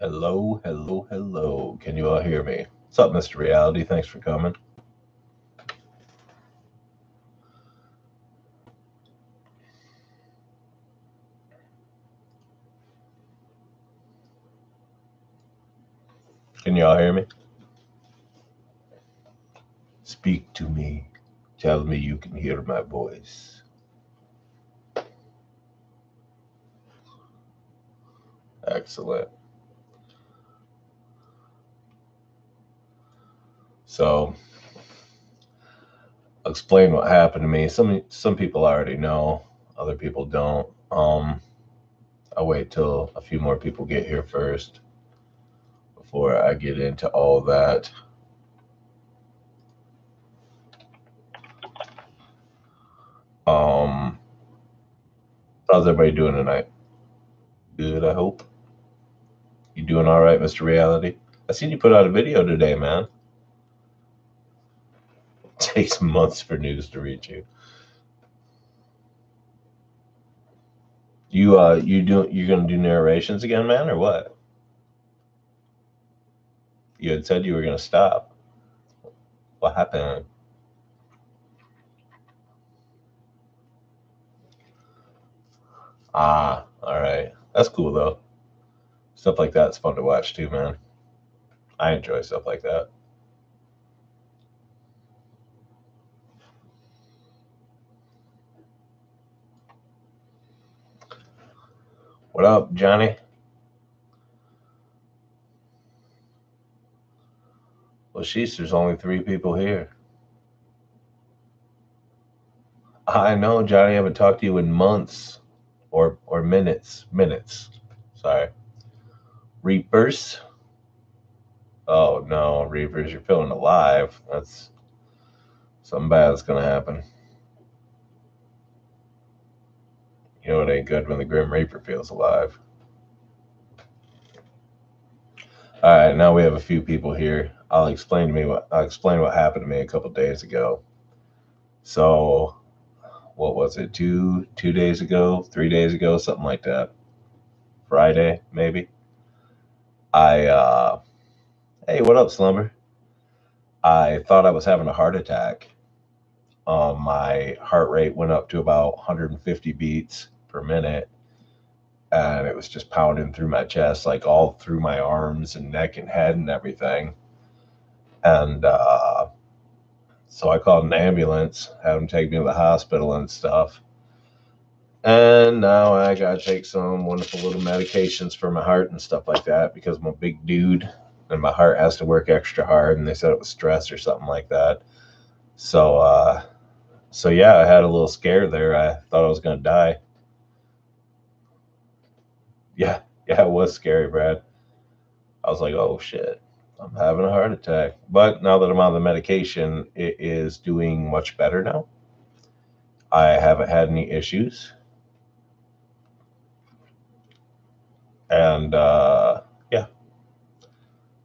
Hello, hello, hello. Can you all hear me? What's up, Mr. Reality? Thanks for coming. Can you all hear me? Speak to me. Tell me you can hear my voice. Excellent. So, I'll explain what happened to me. Some people already know, other people don't. I'll wait till a few more people get here first before I get into all that. Um, how's everybody doing tonight? Good, I hope. You doing all right, Mr. Reality? I seen you put out a video today, man. It takes months for news to reach you. You're gonna do narrations again, man, or what? You had said you were gonna stop. What happened? Ah, all right. That's cool though. Stuff like that's fun to watch too, man. I enjoy stuff like that. What up, Johnny? Well, sheesh, there's only three people here. I know, Johnny. I haven't talked to you in months, or minutes. Minutes. Sorry. Reapers. Oh no, Reapers, you're feeling alive. That's something bad's gonna happen. You know it ain't good when the Grim Reaper feels alive. All right, now we have a few people here. I'll explain what happened to me a couple days ago. So, what was it? Two days ago, 3 days ago, something like that. Friday, maybe. I Hey, what up, Slumber? I thought I was having a heart attack. My heart rate went up to about 150 beats per minute, and it was just pounding through my chest, like all through my arms and neck and head and everything. And so I called an ambulance, had them take me to the hospital and stuff. And now I gotta take some wonderful little medications for my heart and stuff like that because I'm a big dude and my heart has to work extra hard. And they said it was stress or something like that. So, so yeah, I had a little scare there. I thought I was gonna die. Yeah, yeah, it was scary, Brad. I was like, oh shit, I'm having a heart attack. But now that I'm on the medication, it is doing much better now. I haven't had any issues. And yeah,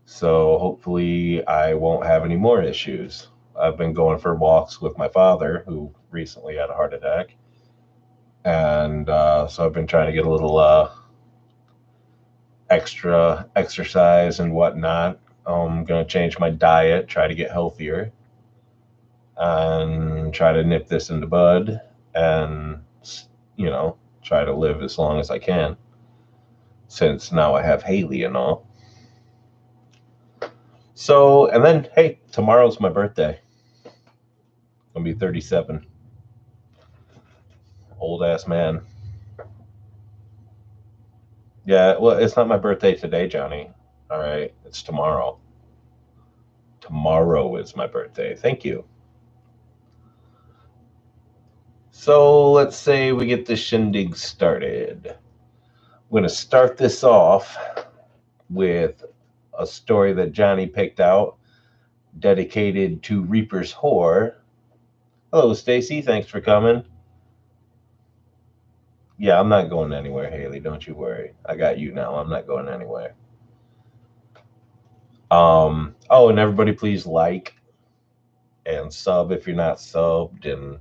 so hopefully I won't have any more issues. I've been going for walks with my father, who recently had a heart attack, and so I've been trying to get a little extra exercise and whatnot. I'm gonna change my diet, try to get healthier, and try to nip this in the bud, and you know, try to live as long as I can. Since now I have Haley and all. So, and then, hey, tomorrow's my birthday. I'm gonna be 37. Old ass man. Yeah, well, it's not my birthday today, Johnny. All right, it's tomorrow. Tomorrow is my birthday. Thank you. So let's say we get the shindig started. I'm going to start this off with a story that Johnny picked out dedicated to Reaper's Whore. Hello, Stacy. Thanks for coming. Yeah, I'm not going anywhere, Haley. Don't you worry. I got you now. I'm not going anywhere. And everybody please like and sub if you're not subbed, and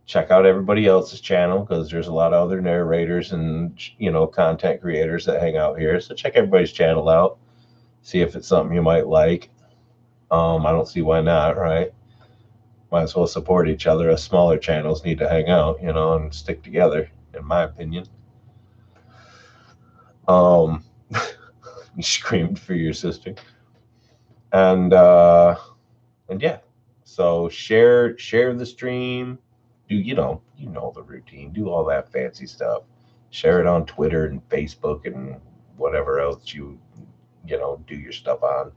check out everybody else's channel because there's a lot of other narrators and content creators that hang out here. So check everybody's channel out, see if it's something you might like. I don't see why not, right? Might as well support each other. Us smaller channels need to hang out, and stick together, in my opinion. Um, you screamed for your sister, and yeah. So share the stream. Do the routine. Do all that fancy stuff. Share it on Twitter and Facebook and whatever else do your stuff on.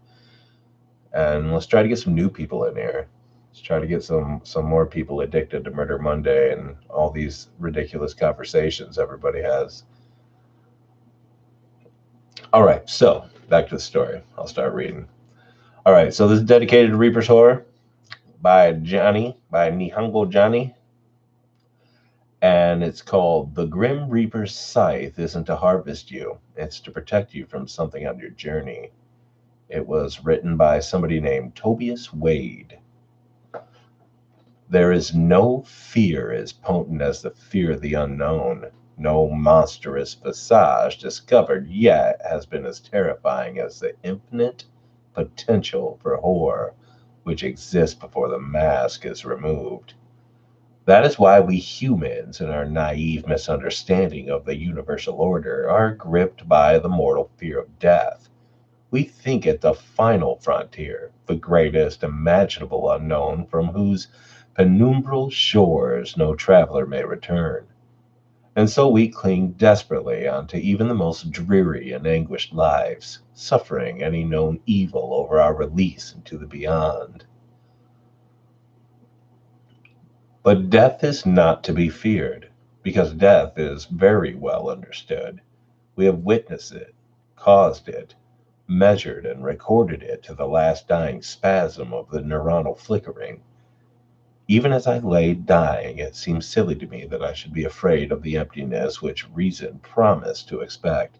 And let's try to get some new people in here. Let's try to get some more people addicted to Murder Monday and all these ridiculous conversations everybody has. All right, so back to the story. I'll start reading. All right, so this is dedicated to Reaper's Horror by Nihongo Johnny. And it's called The Grim Reaper's Scythe Isn't to Harvest You, it's to protect you from something on your journey. It was written by somebody named Tobias Wade. There is no fear as potent as the fear of the unknown. No monstrous visage discovered yet has been as terrifying as the infinite potential for horror which exists before the mask is removed. That is why we humans, in our naive misunderstanding of the universal order, are gripped by the mortal fear of death. We think it the final frontier, the greatest imaginable unknown from whose penumbral shores no traveler may return. And so we cling desperately onto even the most dreary and anguished lives, suffering any known evil over our release into the beyond. But death is not to be feared, because death is very well understood. We have witnessed it, caused it, measured and recorded it to the last dying spasm of the neuronal flickering. Even as I lay dying, it seemed silly to me that I should be afraid of the emptiness which reason promised to expect.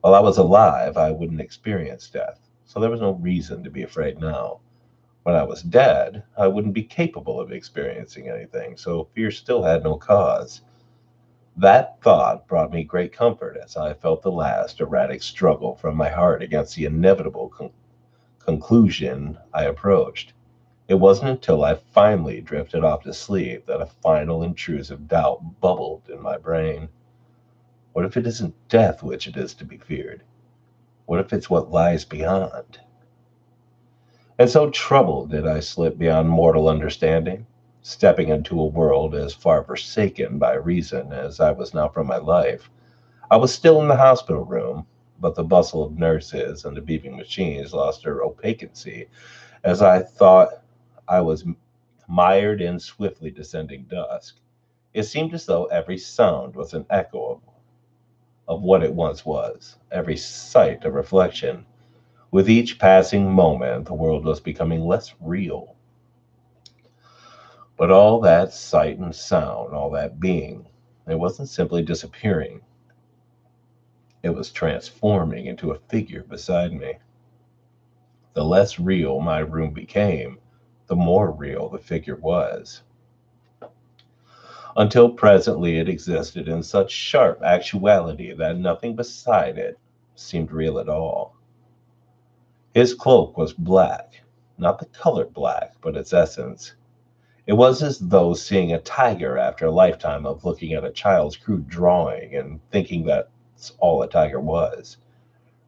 While I was alive, I wouldn't experience death, so there was no reason to be afraid now. When I was dead, I wouldn't be capable of experiencing anything, so fear still had no cause. That thought brought me great comfort as I felt the last erratic struggle from my heart against the inevitable conclusion I approached. It wasn't until I finally drifted off to sleep that a final intrusive doubt bubbled in my brain. What if it isn't death which it is to be feared? What if it's what lies beyond? And so troubled did I slip beyond mortal understanding, stepping into a world as far forsaken by reason as I was now from my life. I was still in the hospital room, but the bustle of nurses and the beeping machines lost their opaquency as I thought I was mired in swiftly descending dusk. It seemed as though every sound was an echo of what it once was, every sight a reflection. With each passing moment, the world was becoming less real. But all that sight and sound, all that being, it wasn't simply disappearing. It was transforming into a figure beside me. The less real my room became, the more real the figure was. Until presently it existed in such sharp actuality that nothing beside it seemed real at all. His cloak was black, not the color black, but its essence. It was as though seeing a tiger after a lifetime of looking at a child's crude drawing and thinking that's all a tiger was.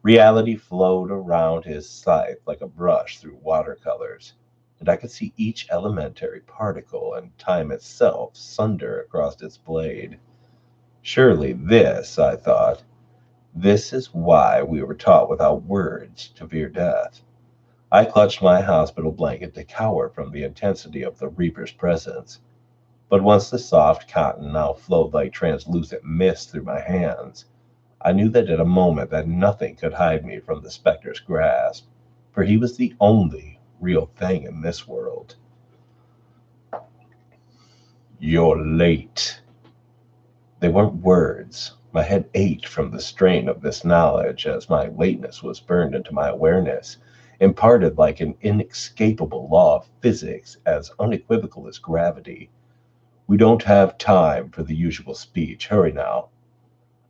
Reality flowed around his scythe like a brush through watercolors, and I could see each elementary particle and time itself sunder across its blade. Surely this, I thought, this is why we were taught without words to fear death. I clutched my hospital blanket to cower from the intensity of the Reaper's presence. But once the soft cotton now flowed like translucent mist through my hands, I knew that in a moment that nothing could hide me from the specter's grasp, for he was the only real thing in this world. You're late. They weren't words. My head ached from the strain of this knowledge as my lateness was burned into my awareness, imparted like an inescapable law of physics as unequivocal as gravity. We don't have time for the usual speech. Hurry now.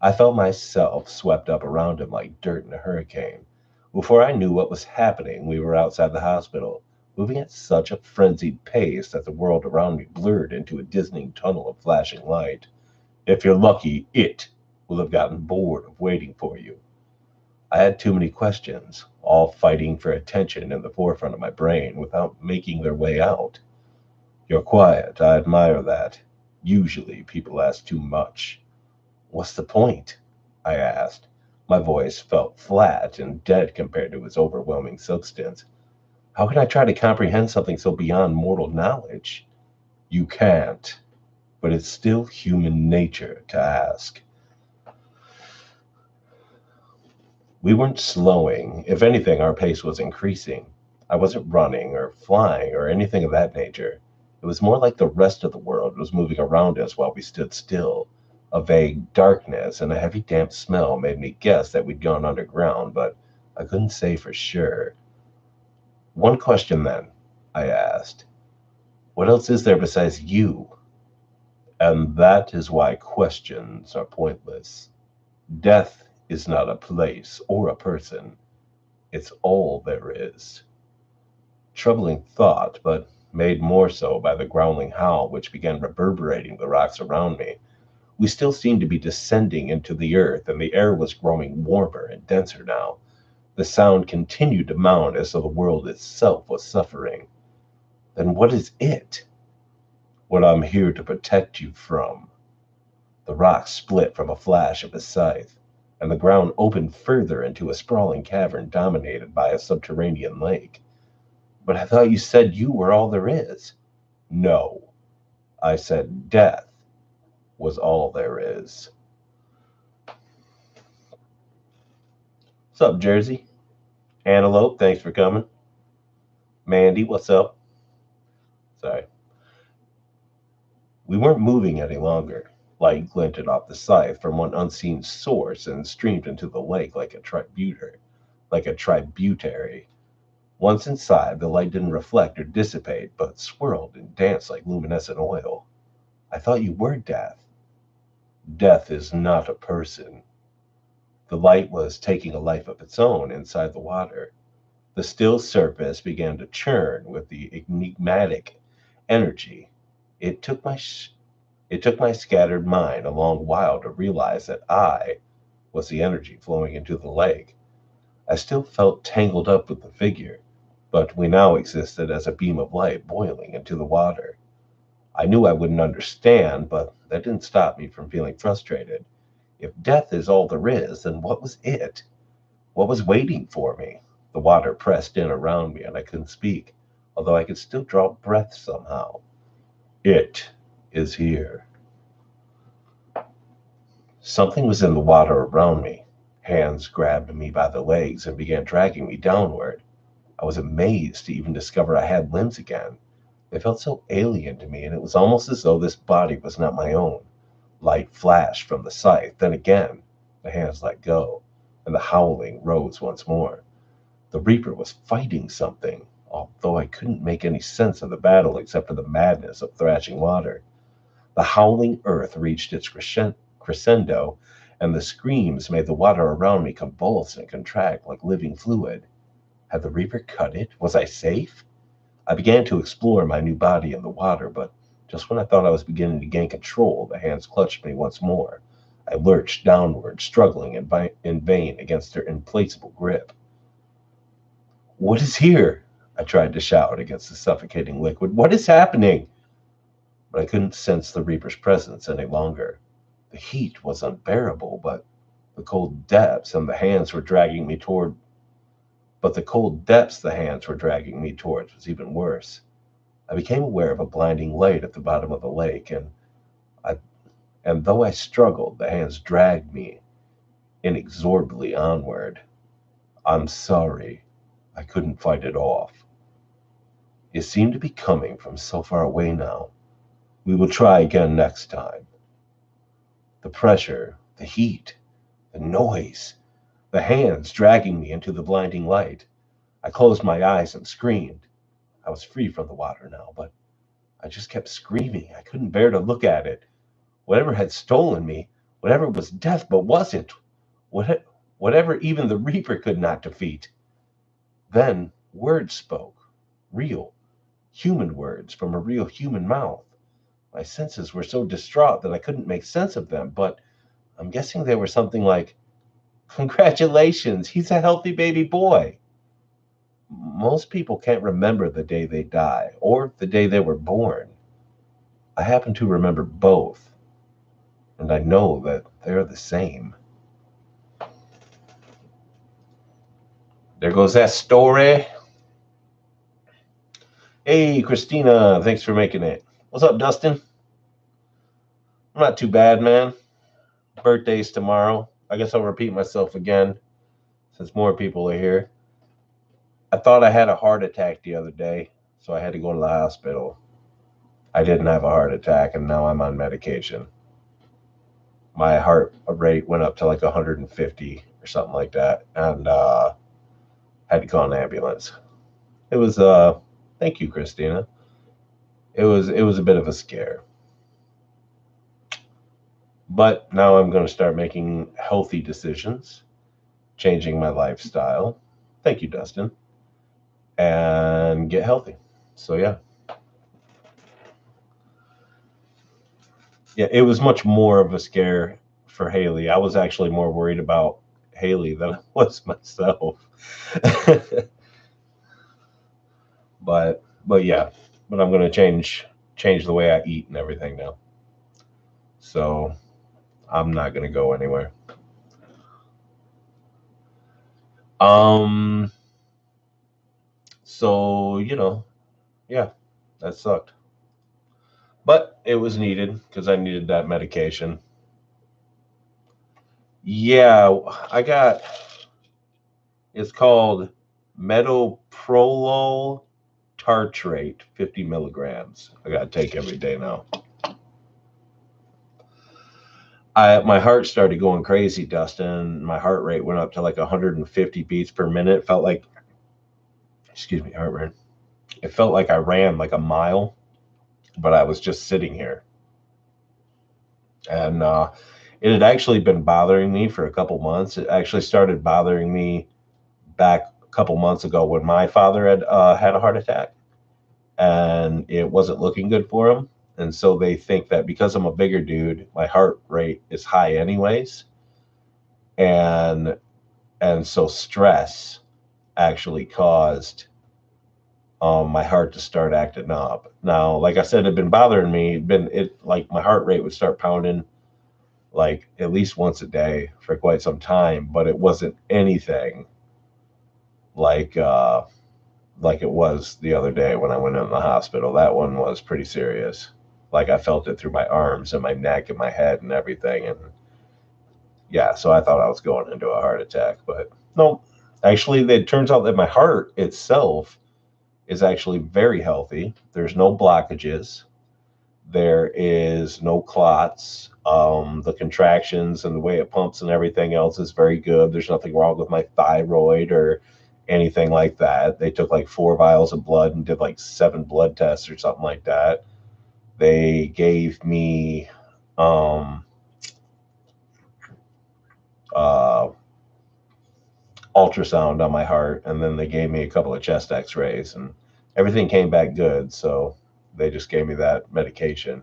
I felt myself swept up around him like dirt in a hurricane. Before I knew what was happening, we were outside the hospital, moving at such a frenzied pace that the world around me blurred into a dizzying tunnel of flashing light. If you're lucky, it will have gotten bored of waiting for you. I had too many questions, all fighting for attention in the forefront of my brain without making their way out. You're quiet. I admire that. Usually, people ask too much. What's the point? I asked. My voice felt flat and dead compared to its overwhelming substance. How can I try to comprehend something so beyond mortal knowledge? You can't, but it's still human nature to ask. We weren't slowing. If anything, our pace was increasing. I wasn't running or flying or anything of that nature. It was more like the rest of the world was moving around us while we stood still. A vague darkness and a heavy damp smell made me guess that we'd gone underground, but I couldn't say for sure. One question then, I asked. What else is there besides you? And that is why questions are pointless. Death is not a place or a person. It's all there is. Troubling thought, but made more so by the growling howl which began reverberating the rocks around me. We still seemed to be descending into the earth, and the air was growing warmer and denser now. The sound continued to mount as though the world itself was suffering. Then what is it? What I'm here to protect you from. The rock split from a flash of his scythe, and the ground opened further into a sprawling cavern dominated by a subterranean lake. But I thought you said you were all there is. No, I said death was all there is. What's up, Jersey? Antelope, thanks for coming. Mandy, what's up? Sorry. We weren't moving any longer. Light glinted off the scythe from one unseen source and streamed into the lake like a tributary. Once inside, the light didn't reflect or dissipate, but swirled and danced like luminescent oil. I thought you were death. Death is not a person. The light was taking a life of its own inside the water. The still surface began to churn with the enigmatic energy. It took my it took my scattered mind a long while to realize that I was the energy flowing into the lake. I still felt tangled up with the figure, but we now existed as a beam of light boiling into the water. I knew I wouldn't understand, but that didn't stop me from feeling frustrated. If death is all there is, then what was it? What was waiting for me? The water pressed in around me and I couldn't speak, although I could still draw breath somehow. It is here. Something was in the water around me. Hands grabbed me by the legs and began dragging me downward. I was amazed to even discover I had limbs again. They felt so alien to me, and it was almost as though this body was not my own. Light flashed from the scythe, then again the hands let go, and the howling rose once more. The Reaper was fighting something, although I couldn't make any sense of the battle except for the madness of thrashing water. The howling earth reached its crescendo, and the screams made the water around me convulse and contract like living fluid. Had the Reaper cut it? Was I safe? I began to explore my new body in the water, but just when I thought I was beginning to gain control, the hands clutched me once more. I lurched downward, struggling in vain against their implacable grip. What is here? I tried to shout against the suffocating liquid. What is happening? But I couldn't sense the Reaper's presence any longer. The heat was unbearable, but the cold depths the hands were dragging me towards was even worse. I became aware of a blinding light at the bottom of the lake, I, and though I struggled, the hands dragged me inexorably onward. I'm sorry, I couldn't fight it off. It seemed to be coming from so far away now. We will try again next time. The pressure, the heat, the noise, the hands dragging me into the blinding light. I closed my eyes and screamed. I was free from the water now, but I just kept screaming. I couldn't bear to look at it. Whatever had stolen me, whatever was death but wasn't, whatever even the Reaper could not defeat. Then words spoke, real, human words from a real human mouth. My senses were so distraught that I couldn't make sense of them, but I'm guessing they were something like, "Congratulations, he's a healthy baby boy." Most people can't remember the day they die or the day they were born. I happen to remember both, and I know that they're the same. There goes that story. Hey, Christina, thanks for making it. What's up, Dustin? I'm not too bad, man. Birthday's tomorrow. I guess I'll repeat myself again since more people are here. I thought I had a heart attack the other day, so I had to go to the hospital. I didn't have a heart attack, and now I'm on medication. My heart rate went up to like 150 or something like that, and had to call an ambulance. It was thank you, Christina. It was a bit of a scare. But now I'm going to start making healthy decisions, changing my lifestyle. Thank you, Dustin. And get healthy. So yeah. Yeah, it was much more of a scare for Haley. I was actually more worried about Haley than I was myself. but yeah, but I'm gonna change the way I eat and everything now. So I'm not gonna go anywhere. Um. So yeah, that sucked, but it was needed because I needed that medication. Yeah, I got. It's called metoprolol tartrate, 50 milligrams. I gotta take every day now. My heart started going crazy, Dustin. My heart rate went up to like 150 beats per minute. Felt like, excuse me, heart rate. It felt like I ran like a mile, but I was just sitting here. And it had actually been bothering me for a couple months. It actually started bothering me back a couple months ago when my father had a heart attack, and it wasn't looking good for him. And so they think that because I'm a bigger dude, my heart rate is high anyways, and so stress actually caused my heart to start acting up. Now, like I said, it had been bothering me. It like my heart rate would start pounding like at least once a day for quite some time, but it wasn't anything like like it was the other day when I went in the hospital. That one was pretty serious. Like I felt it through my arms and my neck and my head and everything. And yeah, so I thought I was going into a heart attack, but no, actually, it turns out that my heart itself is actually very healthy. There's no blockages. There is no clots. The contractions and the way it pumps and everything else is very good. There's nothing wrong with my thyroid or anything like that. They took like 4 vials of blood and did like 7 blood tests or something like that. They gave me um, uh, ultrasound on my heart, and then they gave me a couple of chest X-rays, and everything came back good. So they just gave me that medication.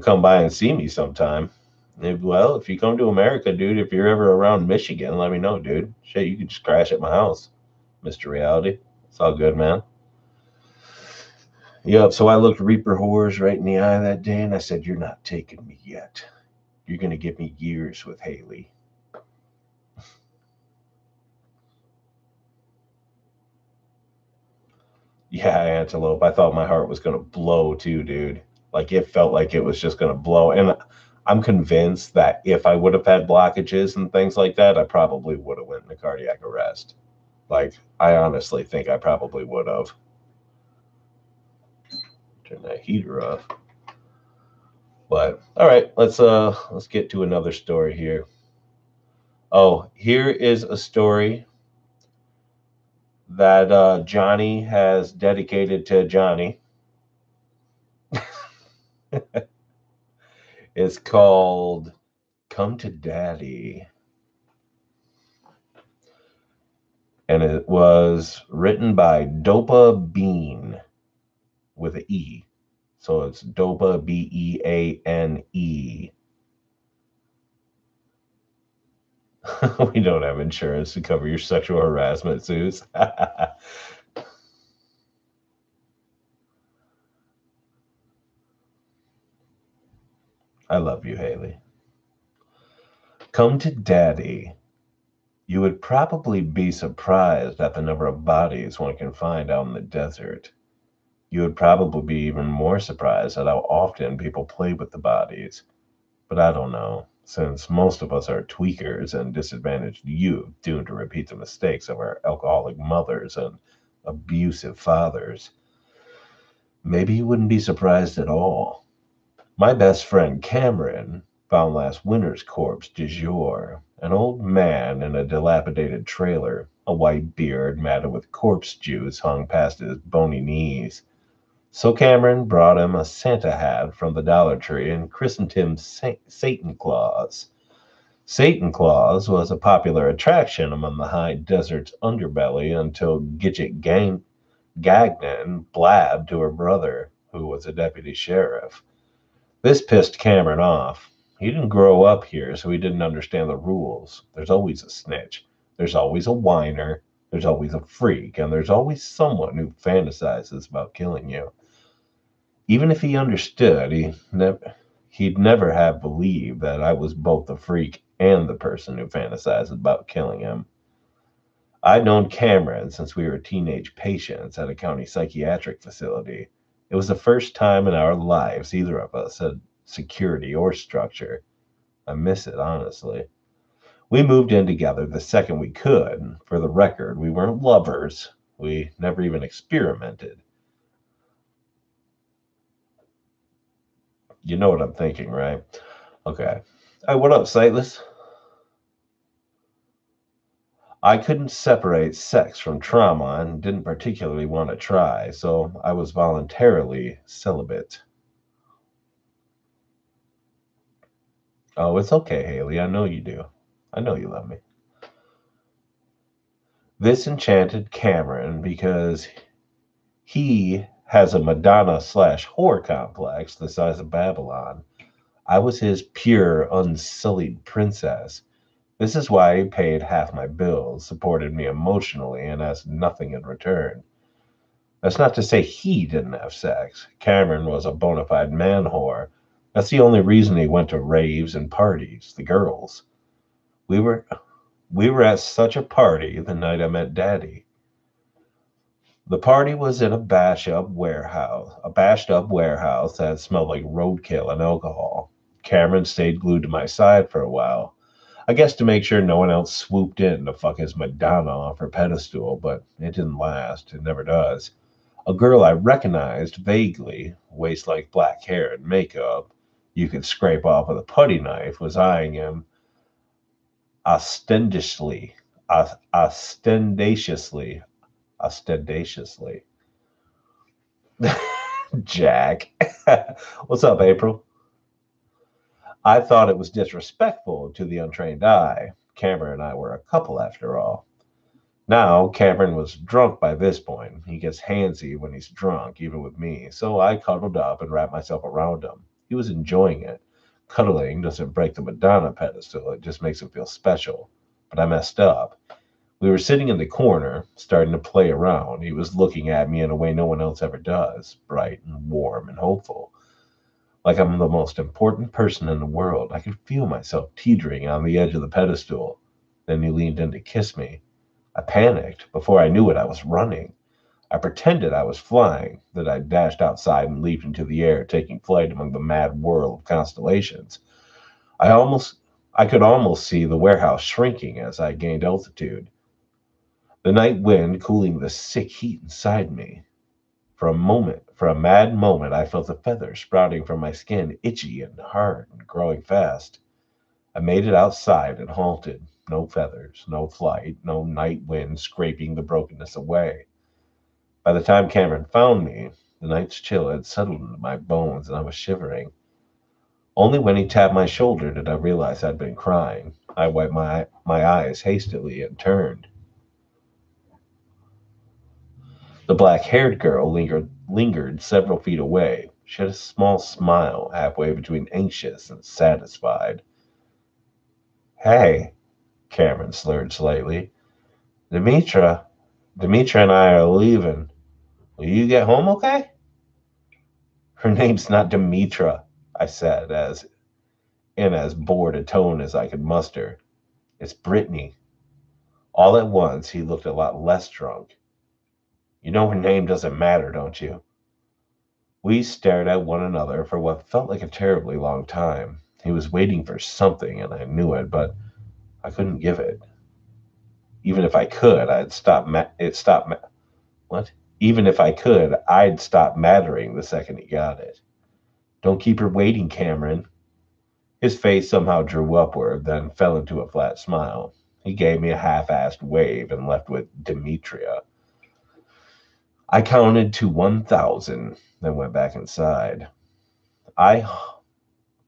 Come by and see me sometime. Well, if you come to America, dude, if you're ever around Michigan, let me know, dude. Shit, you can just crash at my house, Mr. Reality. It's all good, man. Yep, so I looked Reaper Whores right in the eye that day, and I said, "You're not taking me yet. You're going to give me years with Haley." Yeah, Antelope. I thought my heart was going to blow too, dude. Like it felt like it was just going to blow. And I'm convinced that if I would have had blockages and things like that, I probably would have went into cardiac arrest. Like I honestly think I probably would have. Turn that heater off. But all right, let's get to another story here. Oh, here is a story that Johnny has dedicated to Johnny. It's called Come to Daddy. And it was written by Dopa Bean with an E. So it's Dopa Beane. We don't have insurance to cover your sexual harassment suits. I love you, Haley. Come to Daddy. You would probably be surprised at the number of bodies one can find out in the desert. You would probably be even more surprised at how often people play with the bodies. But I don't know, since most of us are tweakers and disadvantaged youth doomed to repeat the mistakes of our alcoholic mothers and abusive fathers. Maybe you wouldn't be surprised at all. My best friend Cameron found last winter's corpse du jour, an old man in a dilapidated trailer, a white beard matted with corpse juice hung past his bony knees. So Cameron brought him a Santa hat from the Dollar Tree and christened him Satan Claus. Satan Claus was a popular attraction among the high desert's underbelly until Gagnon blabbed to her brother, who was a deputy sheriff. This pissed Cameron off. He didn't grow up here, so he didn't understand the rules. There's always a snitch. There's always a whiner. There's always a freak. And there's always someone who fantasizes about killing you. Even if he understood, he'd never have believed that I was both the freak and the person who fantasized about killing him. I'd known Cameron since we were teenage patients at a county psychiatric facility. It was the first time in our lives either of us had security or structure. I miss it, honestly. We moved in together the second we could. And for the record, we weren't lovers. We never even experimented. You know what I'm thinking, right? Okay. Hey, what up, Sightless? I couldn't separate sex from trauma and didn't particularly want to try, so I was voluntarily celibate. Oh, it's okay, Haley. I know you do. I know you love me. This enchanted Cameron because he has a Madonna slash whore complex the size of Babylon. I was his pure, unsullied princess. This is why he paid half my bills, supported me emotionally, and asked nothing in return. That's not to say he didn't have sex. Cameron was a bona fide man whore. That's the only reason he went to raves and parties, the girls. We were we were at such a party the night I met Daddy. The party was in a bashed up warehouse that smelled like roadkill and alcohol. Cameron stayed glued to my side for a while. I guess to make sure no one else swooped in to fuck his Madonna off her pedestal, but it didn't last. It never does. A girl I recognized vaguely, waist like black hair and makeup, you could scrape off with a putty knife, was eyeing him ostentatiously, ostentatiously, ostentatiously. Jack. What's up, April? I thought it was disrespectful to the untrained eye. Cameron and I were a couple after all. Now, Cameron was drunk by this point. He gets handsy when he's drunk, even with me, so I cuddled up and wrapped myself around him. He was enjoying it. Cuddling doesn't break the Madonna pedestal, it just makes him feel special. But I messed up. We were sitting in the corner, starting to play around. He was looking at me in a way no one else ever does, bright and warm and hopeful. Like I'm the most important person in the world. I could feel myself teetering on the edge of the pedestal. Then he leaned in to kiss me. I panicked. Before I knew it, I was running. I pretended I was flying, that I dashed outside and leaped into the air, taking flight among the mad whirl of constellations. I almost I could almost see the warehouse shrinking as I gained altitude, the night wind cooling the sick heat inside me. For a mad moment, I felt the feathers sprouting from my skin, itchy and hard and growing fast. I made it outside and halted. No feathers, no flight, no night wind scraping the brokenness away. By the time Cameron found me, The night's chill had settled into my bones and I was shivering. Only when he tapped my shoulder did I realize I'd been crying. I wiped my eyes hastily and turned. The black-haired girl lingered several feet away. She had a small smile halfway between anxious and satisfied. Hey, Cameron slurred slightly. Demetra, Demetra and I are leaving. Will you get home okay? Her name's not Demetra, I said, as bored a tone as I could muster. It's Brittany. All at once, he looked a lot less drunk. You know her name doesn't matter, don't you? We stared at one another for what felt like a terribly long time. He was waiting for something, and I knew it, but I couldn't give it. Even if I could, what? Even if I could, I'd stop mattering the second he got it. Don't keep her waiting, Cameron. His face somehow drew upward, then fell into a flat smile. He gave me a half-assed wave and left with Demetria. I counted to 1,000, then went back inside. I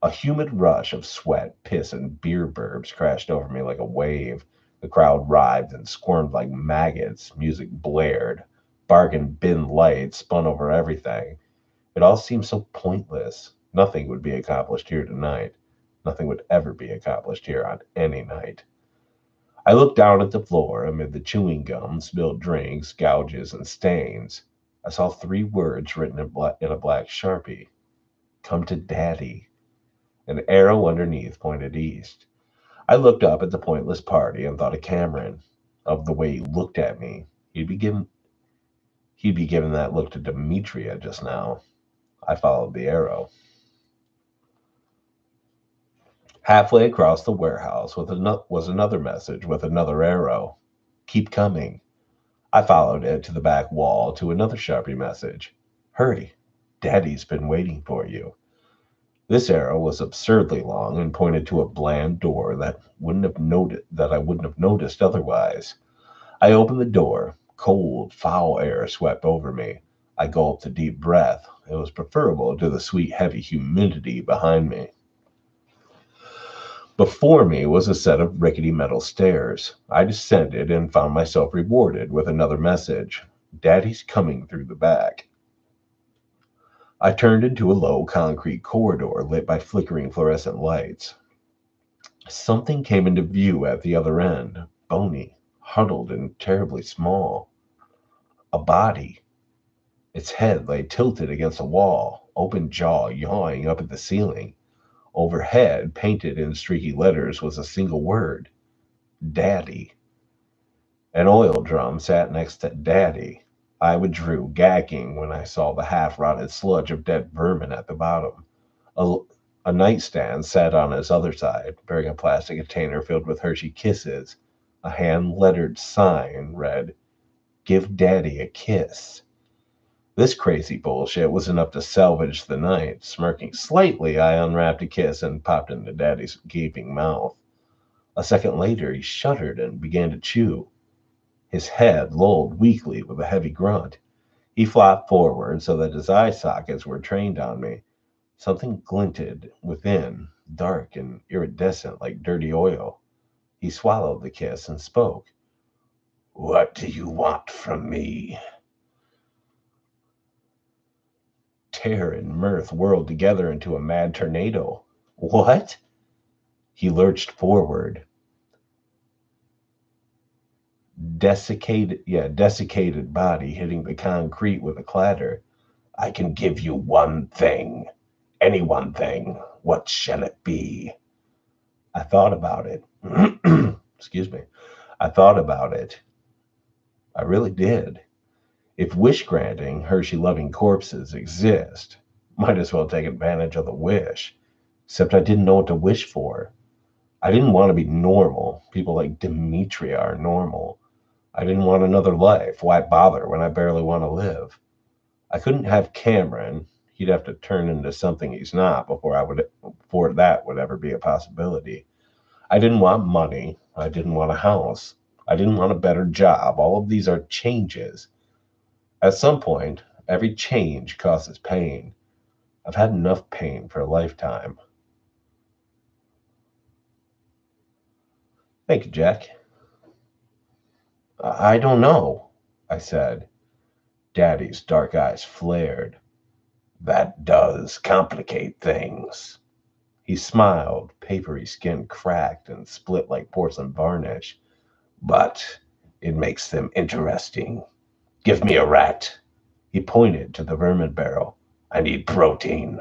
A humid rush of sweat, piss, and beer burbs crashed over me like a wave. The crowd writhed and squirmed like maggots. Music blared. Bargain bin lights spun over everything. It all seemed so pointless. Nothing would be accomplished here tonight. Nothing would ever be accomplished here on any night. I looked down at the floor amid the chewing gum, spilled drinks, gouges, and stains. I saw 3 words written in a black sharpie. Come to Daddy. An arrow underneath pointed east. I looked up at the pointless party and thought of Cameron, of the way he looked at me. He'd be giving that look to Demetria just now. I followed the arrow. Halfway across the warehouse was another message with another arrow. Keep coming. I followed it to the back wall to another Sharpie message. Hurry. Daddy's been waiting for you. This arrow was absurdly long and pointed to a bland door that I wouldn't have noticed otherwise. I opened the door. Cold, foul air swept over me. I gulped a deep breath. It was preferable to the sweet, heavy humidity behind me. Before me was a set of rickety metal stairs. I descended and found myself rewarded with another message. Daddy's coming through the back. I turned into a low concrete corridor lit by flickering fluorescent lights. Something came into view at the other end, bony, huddled, and terribly small. A body. Its head lay tilted against a wall, open jaw yawing up at the ceiling. Overhead, painted in streaky letters, was a single word. Daddy. An oil drum sat next to Daddy. I withdrew, gagging, when I saw the half-rotted sludge of dead vermin at the bottom. A, a nightstand sat on its other side, bearing a plastic container filled with Hershey Kisses. A hand-lettered sign read, Give Daddy a kiss. This crazy bullshit was enough to salvage the night. Smirking slightly, I unwrapped a kiss and popped into Daddy's gaping mouth. A second later, he shuddered and began to chew. His head lolled weakly with a heavy grunt. He flopped forward so that his eye sockets were trained on me. Something glinted within, dark and iridescent like dirty oil. He swallowed the kiss and spoke. What do you want from me? Terror and mirth whirled together into a mad tornado. What? He lurched forward. Desiccated body hitting the concrete with a clatter. I can give you one thing. Any one thing. What shall it be? I thought about it. Excuse me. I thought about it. I really did. If wish granting, Hershey loving corpses exist, might as well take advantage of the wish. Except I didn't know what to wish for. I didn't want to be normal. People like Demetria are normal. I didn't want another life. Why bother when I barely want to live? I couldn't have Cameron. He'd have to turn into something he's not before that would ever be a possibility. I didn't want money. I didn't want a house. I didn't want a better job. All of these are changes. At some point, Every change causes pain. I've had enough pain for a lifetime. Thank you, Jack. I don't know, I said. Daddy's dark eyes flared. That does complicate things. He smiled, papery skin cracked and split like porcelain varnish. But it makes them interesting. Give me a rat. He pointed to the vermin barrel. I need protein.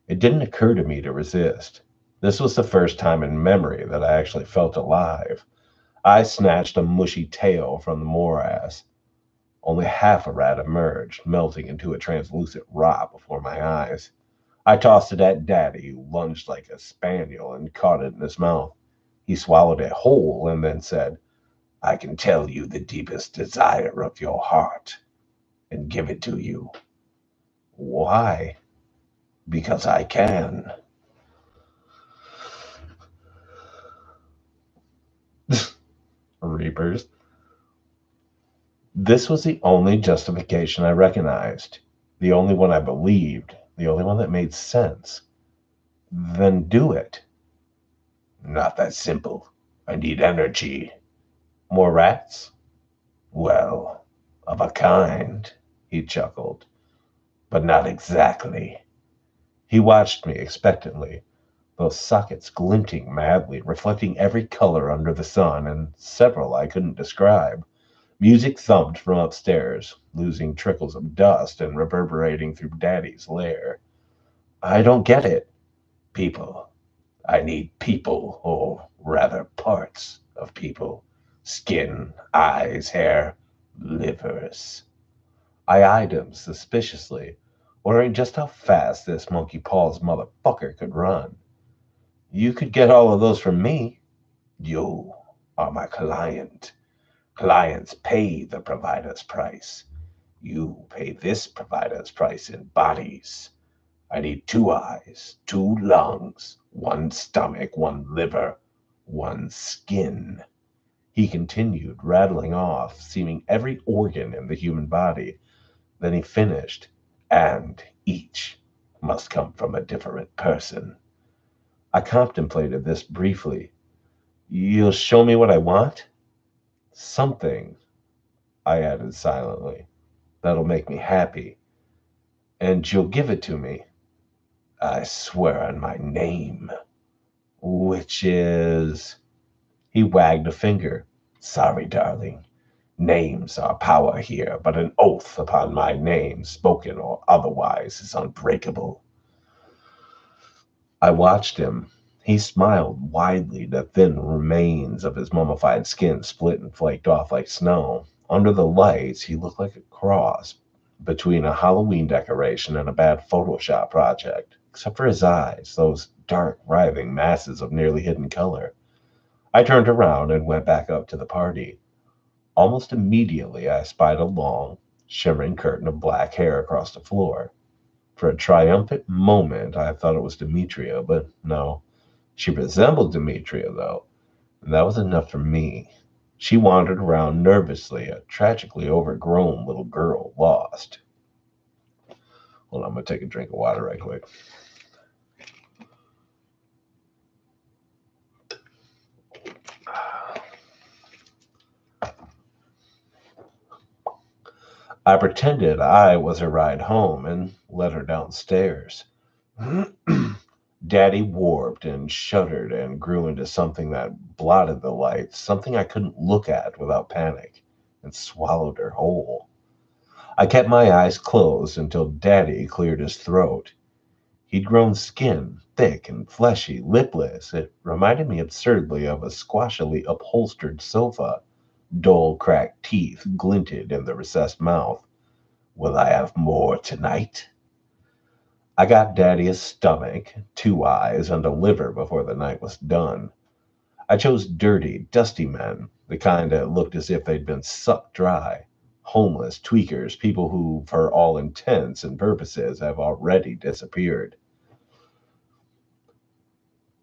It didn't occur to me to resist. This was the first time in memory that I actually felt alive. I snatched a mushy tail from the morass. Only half a rat emerged, melting into a translucent rot before my eyes. I tossed it at Daddy, who lunged like a spaniel and caught it in his mouth. He swallowed it whole and then said, I can tell you the deepest desire of your heart and give it to you. Why? Because I can. Reapers. This was the only justification I recognized, the only one I believed, the only one that made sense. Then do it. Not that simple. I need energy. More rats? Well, of a kind, he chuckled, but not exactly. He watched me expectantly, those sockets glinting madly, reflecting every color under the sun, and several I couldn't describe. Music thumped from upstairs, losing trickles of dust and reverberating through Daddy's lair. I don't get it. People. I need people, or rather parts of people. Skin, eyes, hair, livers. I eyed him suspiciously, wondering just how fast this monkey paws motherfucker could run. You could get all of those from me. You are my client. Clients pay the provider's price. You pay this provider's price in bodies. I need 2 eyes, 2 lungs, 1 stomach, 1 liver, 1 skin. He continued, rattling off, seeming every organ in the human body. Then he finished, and each must come from a different person. I contemplated this briefly. You'll show me what I want? Something, I added silently, that'll make me happy. And you'll give it to me. I swear on my name. Which is. He wagged a finger. Sorry, darling. Names are power here, but an oath upon my name, spoken or otherwise, is unbreakable. I watched him. He smiled widely, the thin remains of his mummified skin split and flaked off like snow. Under the lights, he looked like a cross between a Halloween decoration and a bad Photoshop project, except for his eyes, those dark, writhing masses of nearly hidden color. I turned around and went back up to the party. Almost immediately, I spied a long, shimmering curtain of black hair across the floor. For a triumphant moment, I thought it was Demetria, but no. She resembled Demetria, though, and that was enough for me. She wandered around nervously, a tragically overgrown little girl, lost. Hold on, I'm going to take a drink of water right quick. I pretended I was her ride home and led her downstairs. Daddy warped and shuddered and grew into something that blotted the lights, something I couldn't look at without panic, and swallowed her whole. I kept my eyes closed until Daddy cleared his throat. He'd grown skin, thick and fleshy, lipless. It reminded me absurdly of a squashily upholstered sofa. Dull, cracked teeth glinted in the recessed mouth. Will I have more tonight? I got Daddy a stomach, 2 eyes, and a liver before the night was done. I chose dirty, dusty men, the kind that looked as if they'd been sucked dry. Homeless tweakers, people who, for all intents and purposes, have already disappeared.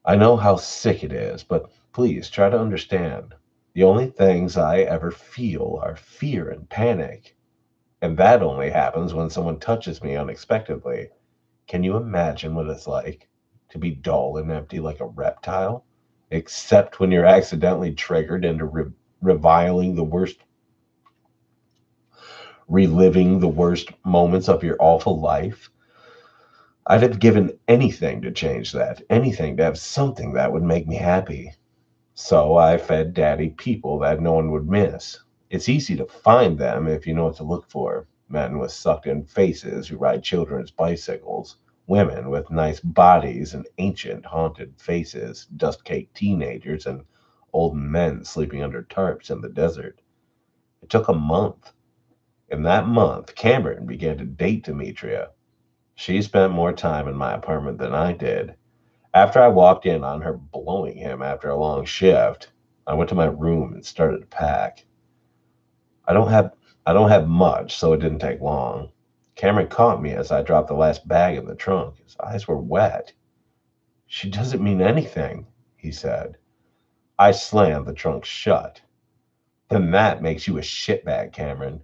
I know how sick it is, but please try to understand. The only things I ever feel are fear and panic. And that only happens when someone touches me unexpectedly. Can you imagine what it's like to be dull and empty like a reptile? Except when you're accidentally triggered into reviling the worst, reliving the worst moments of your awful life. I'd have given anything to change that, anything to have something that would make me happy. So I fed Daddy people that no one would miss. It's easy to find them if you know what to look for. Men with sucked in faces who ride children's bicycles, women with nice bodies and ancient haunted faces, dust caked teenagers, and old men sleeping under tarps in the desert. It took a month. In that month, Cameron began to date Demetria. She spent more time in my apartment than I did. After I walked in on her blowing him after a long shift, I went to my room and started to pack. I don't have I don't have much, so it didn't take long. Cameron caught me as I dropped the last bag in the trunk. His eyes were wet. She doesn't mean anything, he said. I slammed the trunk shut. Then that makes you a shitbag, Cameron.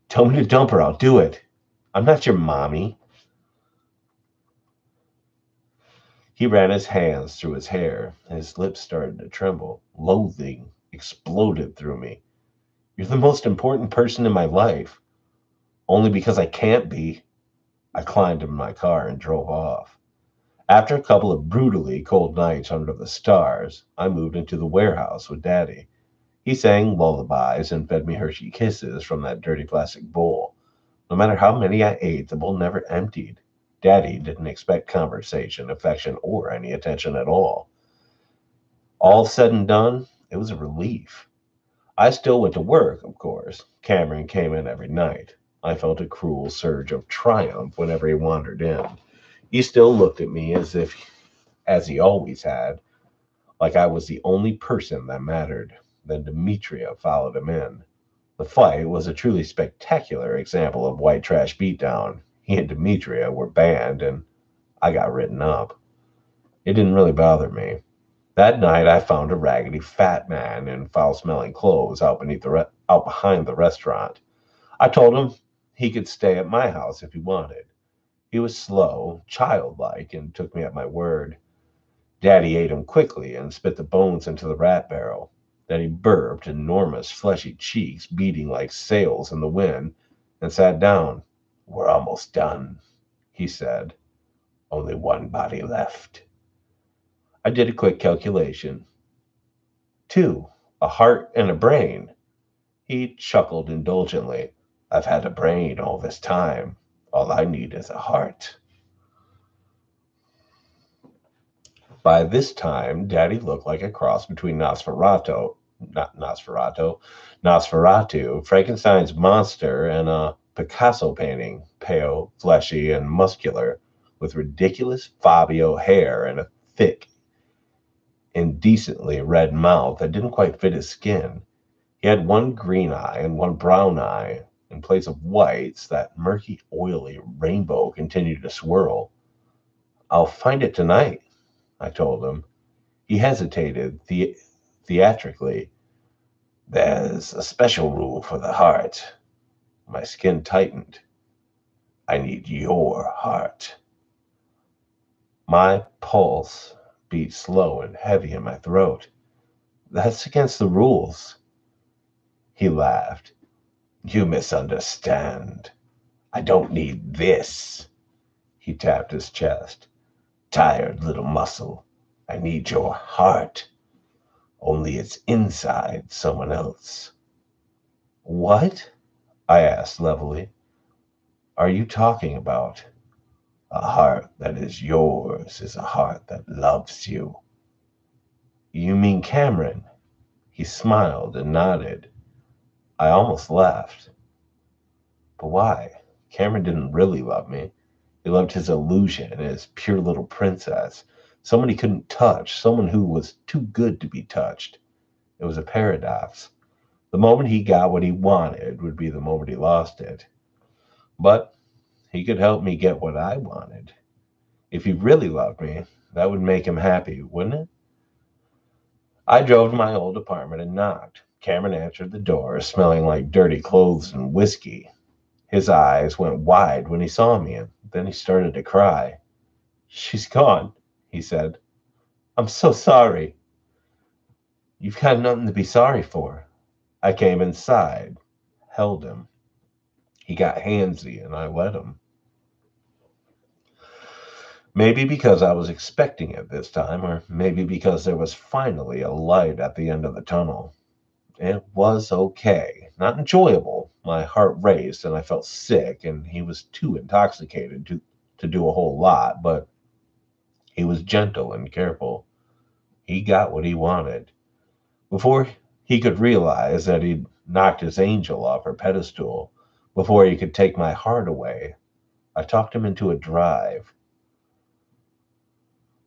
Tell me to dump her, I'll do it. I'm not your mommy. He ran his hands through his hair, and his lips started to tremble. Loathing exploded through me. You're the most important person in my life. Only because I can't be. I climbed in my car and drove off. After a couple of brutally cold nights under the stars, I moved into the warehouse with Daddy. He sang lullabies and fed me Hershey kisses from that dirty plastic bowl. No matter how many I ate, the bowl never emptied. Daddy didn't expect conversation, affection, or any attention at all. All said and done, it was a relief. I still went to work, of course. Cameron came in every night. I felt a cruel surge of triumph whenever he wandered in. He still looked at me as he always had, like I was the only person that mattered. Then Demetria followed him in. The fight was a truly spectacular example of white trash beatdown. He and Demetria were banned, and I got written up. It didn't really bother me. That night, I found a raggedy fat man in foul-smelling clothes out behind the restaurant. I told him he could stay at my house if he wanted. He was slow, childlike, and took me at my word. Daddy ate him quickly and spit the bones into the rat barrel. Then he burped, enormous fleshy cheeks beating like sails in the wind, and sat down. We're almost done, he said. Only one body left. I did a quick calculation. Two, a heart and a brain. He chuckled indulgently. I've had a brain all this time. All I need is a heart. By this time, Daddy looked like a cross between Nosferatu, Frankenstein's monster, and a Picasso painting, pale, fleshy, and muscular, with ridiculous Fabio hair and a thick, indecently red mouth that didn't quite fit his skin. He had one green eye and one brown eye. In place of whites, that murky, oily rainbow continued to swirl. I'll find it tonight, I told him. He hesitated theatrically. There's a special rule for the heart. My skin tightened. I need your heart. My pulse beat slow and heavy in my throat. That's against the rules. He laughed. You misunderstand. I don't need this. He tapped his chest. Tired little muscle. I need your heart. Only it's inside someone else. What? I asked levelly. Are you talking about? A heart that is yours is a heart that loves you. You mean Cameron? He smiled and nodded. I almost laughed. But why? Cameron didn't really love me. He loved his illusion, his pure little princess. Someone he couldn't touch, someone who was too good to be touched. It was a paradox. The moment he got what he wanted would be the moment he lost it. But he could help me get what I wanted. If he really loved me, that would make him happy, wouldn't it? I drove to my old apartment and knocked. Cameron answered the door, smelling like dirty clothes and whiskey. His eyes went wide when he saw me, and then he started to cry. "She's gone," he said. "I'm so sorry." "You've got nothing to be sorry for." I came inside, held him. He got handsy, and I let him. Maybe because I was expecting it this time, or maybe because there was finally a light at the end of the tunnel. It was okay. Not enjoyable. My heart raced and I felt sick, and he was too intoxicated to do a whole lot, but he was gentle and careful. He got what he wanted. Before he could realize that he'd knocked his angel off her pedestal, before he could take my heart away, I talked him into a drive.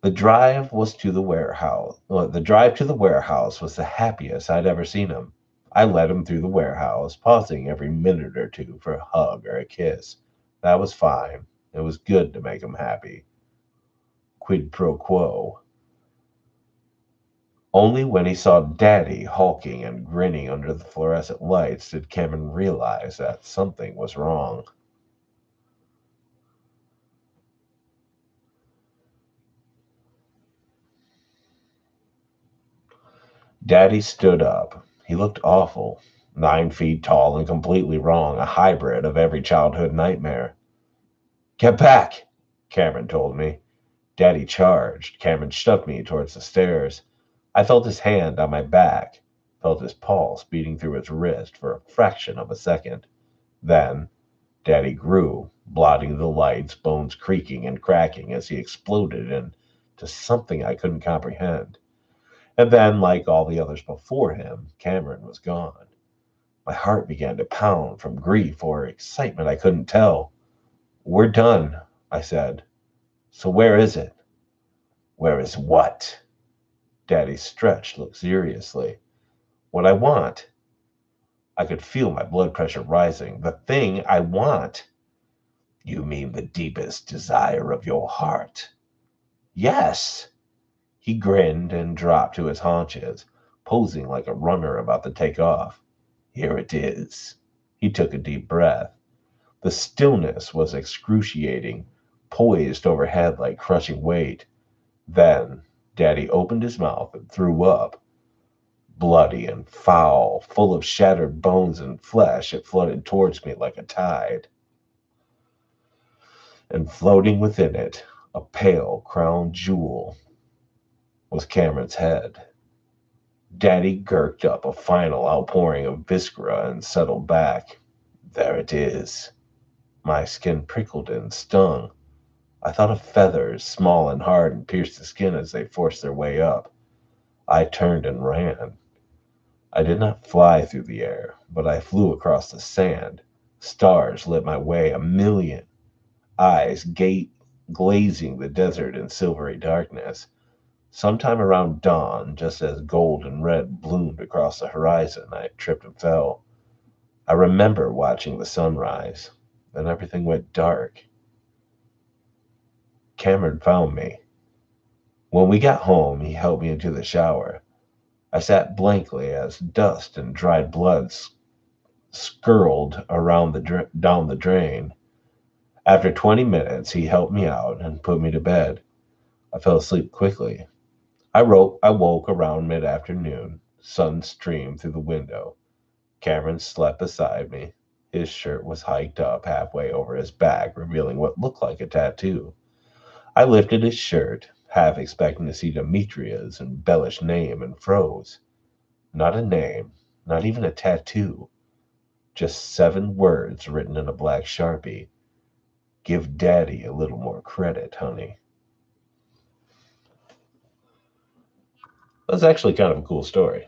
The drive was to the warehouse. Well, the drive to the warehouse was the happiest I'd ever seen him. I led him through the warehouse, pausing every minute or two for a hug or a kiss. That was fine. It was good to make him happy. Quid pro quo. Only when he saw Daddy hulking and grinning under the fluorescent lights did Cameron realize that something was wrong. Daddy stood up. He looked awful. 9 feet tall and completely wrong, a hybrid of every childhood nightmare. "Get back," Cameron told me. Daddy charged. Cameron shoved me towards the stairs. I felt his hand on my back, felt his pulse beating through his wrist for a fraction of a second. Then Daddy grew, blotting the lights, bones creaking and cracking as he exploded into something I couldn't comprehend. And then, like all the others before him, Cameron was gone. My heart began to pound from grief or excitement I couldn't tell. "We're done," I said. "So where is it?" "Where is what?" Daddy stretched luxuriously. "What I want." I could feel my blood pressure rising. "The thing I want." "You mean the deepest desire of your heart?" "Yes." He grinned and dropped to his haunches, posing like a runner about to take off. "Here it is." He took a deep breath. The stillness was excruciating, poised overhead like crushing weight. Then Daddy opened his mouth and threw up. Bloody and foul, full of shattered bones and flesh, it flooded towards me like a tide. And floating within it, a pale crown jewel, was Cameron's head. Daddy gurged up a final outpouring of viscera and settled back. "There it is." My skin prickled and stung. I thought of feathers, small and hard, and pierced the skin as they forced their way up. I turned and ran. I did not fly through the air, but I flew across the sand. Stars lit my way, a million eyes glazing the desert in silvery darkness. Sometime around dawn, just as gold and red bloomed across the horizon, I tripped and fell. I remember watching the sunrise. Then everything went dark. Cameron found me. When we got home, he helped me into the shower. I sat blankly as dust and dried blood skirled around down the drain. After 20 minutes, he helped me out and put me to bed. I fell asleep quickly. I woke around mid-afternoon. Sun streamed through the window. Cameron slept beside me. His shirt was hiked up halfway over his back, revealing what looked like a tattoo. I lifted his shirt, half expecting to see Demetria's embellished name, and froze. Not a name, not even a tattoo. Just 7 words written in a black Sharpie. "Give Daddy a little more credit, honey." That's actually kind of a cool story.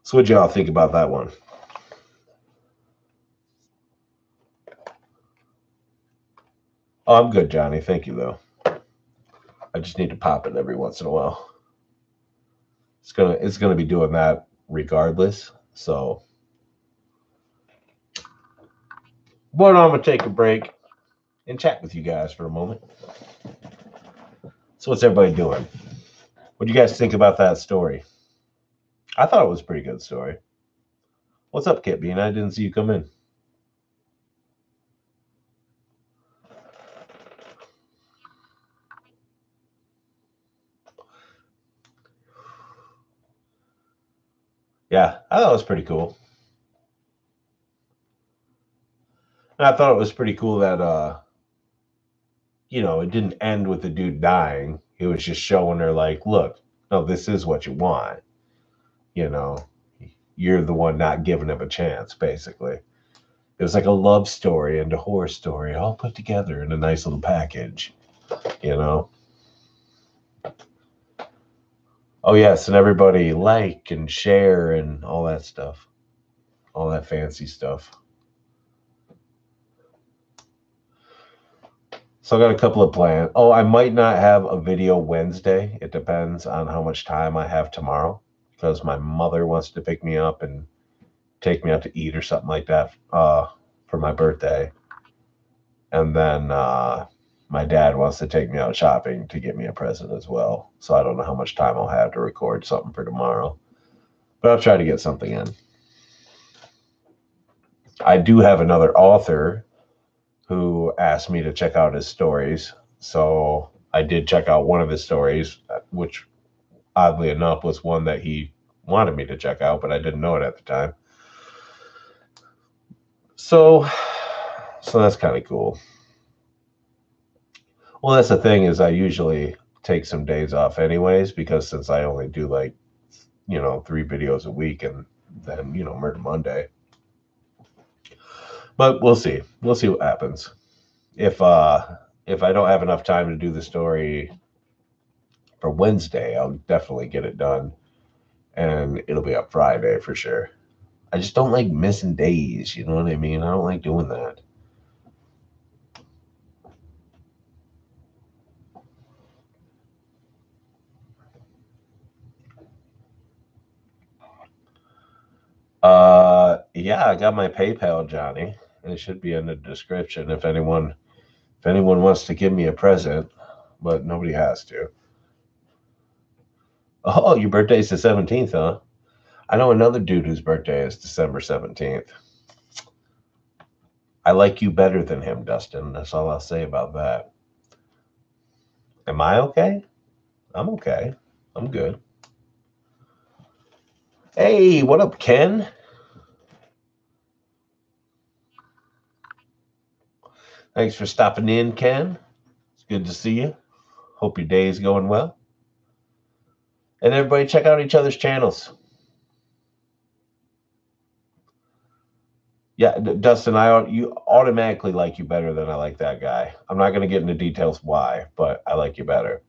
So, what y'all think about that one? Oh, I'm good, Johnny. Thank you, though. I just need to pop it every once in a while. It's gonna be doing that regardless. So, but I'm gonna take a break and chat with you guys for a moment. So, what's everybody doing? What do you guys think about that story? I thought it was a pretty good story. What's up, Kit Bean? I didn't see you come in. Yeah, I thought it was pretty cool. And I thought it was pretty cool that it didn't end with the dude dying. It was just showing her like, look, no, this is what you want. You know, you're the one not giving him a chance, basically. It was like a love story and a horror story all put together in a nice little package, you know? Oh, yes, and everybody like and share and all that stuff, all that fancy stuff. So I got a couple of plans. Oh, I might not have a video Wednesday. It depends on how much time I have tomorrow because my mother wants to pick me up and take me out to eat or something like that for my birthday. And then my dad wants to take me out shopping to get me a present as well. So I don't know how much time I'll have to record something for tomorrow, but I'll try to get something in. I do have another author who asked me to check out his stories. So I did check out one of his stories, which oddly enough was one that he wanted me to check out, but I didn't know it at the time. So that's kind of cool. Well, that's the thing is I usually take some days off anyways because since I only do like 3 videos a week and then Murder Monday. But we'll see. We'll see what happens. If I don't have enough time to do the story for Wednesday, I'll definitely get it done and it'll be up Friday for sure. I just don't like missing days, you know what I mean? I don't like doing that. Yeah, I got my PayPal, Johnny. It should be in the description if anyone wants to give me a present, but nobody has to. Oh, your birthday's the 17th, huh? I know another dude whose birthday is December 17th. I like you better than him, Dustin. That's all I'll say about that. Am I okay? I'm okay. I'm good. Hey, what up, Ken? Thanks for stopping in, Ken. It's good to see you. Hope your day is going well. And everybody check out each other's channels. Yeah, Dustin, you automatically like you better than I like that guy. I'm not going to get into details why, but I like you better.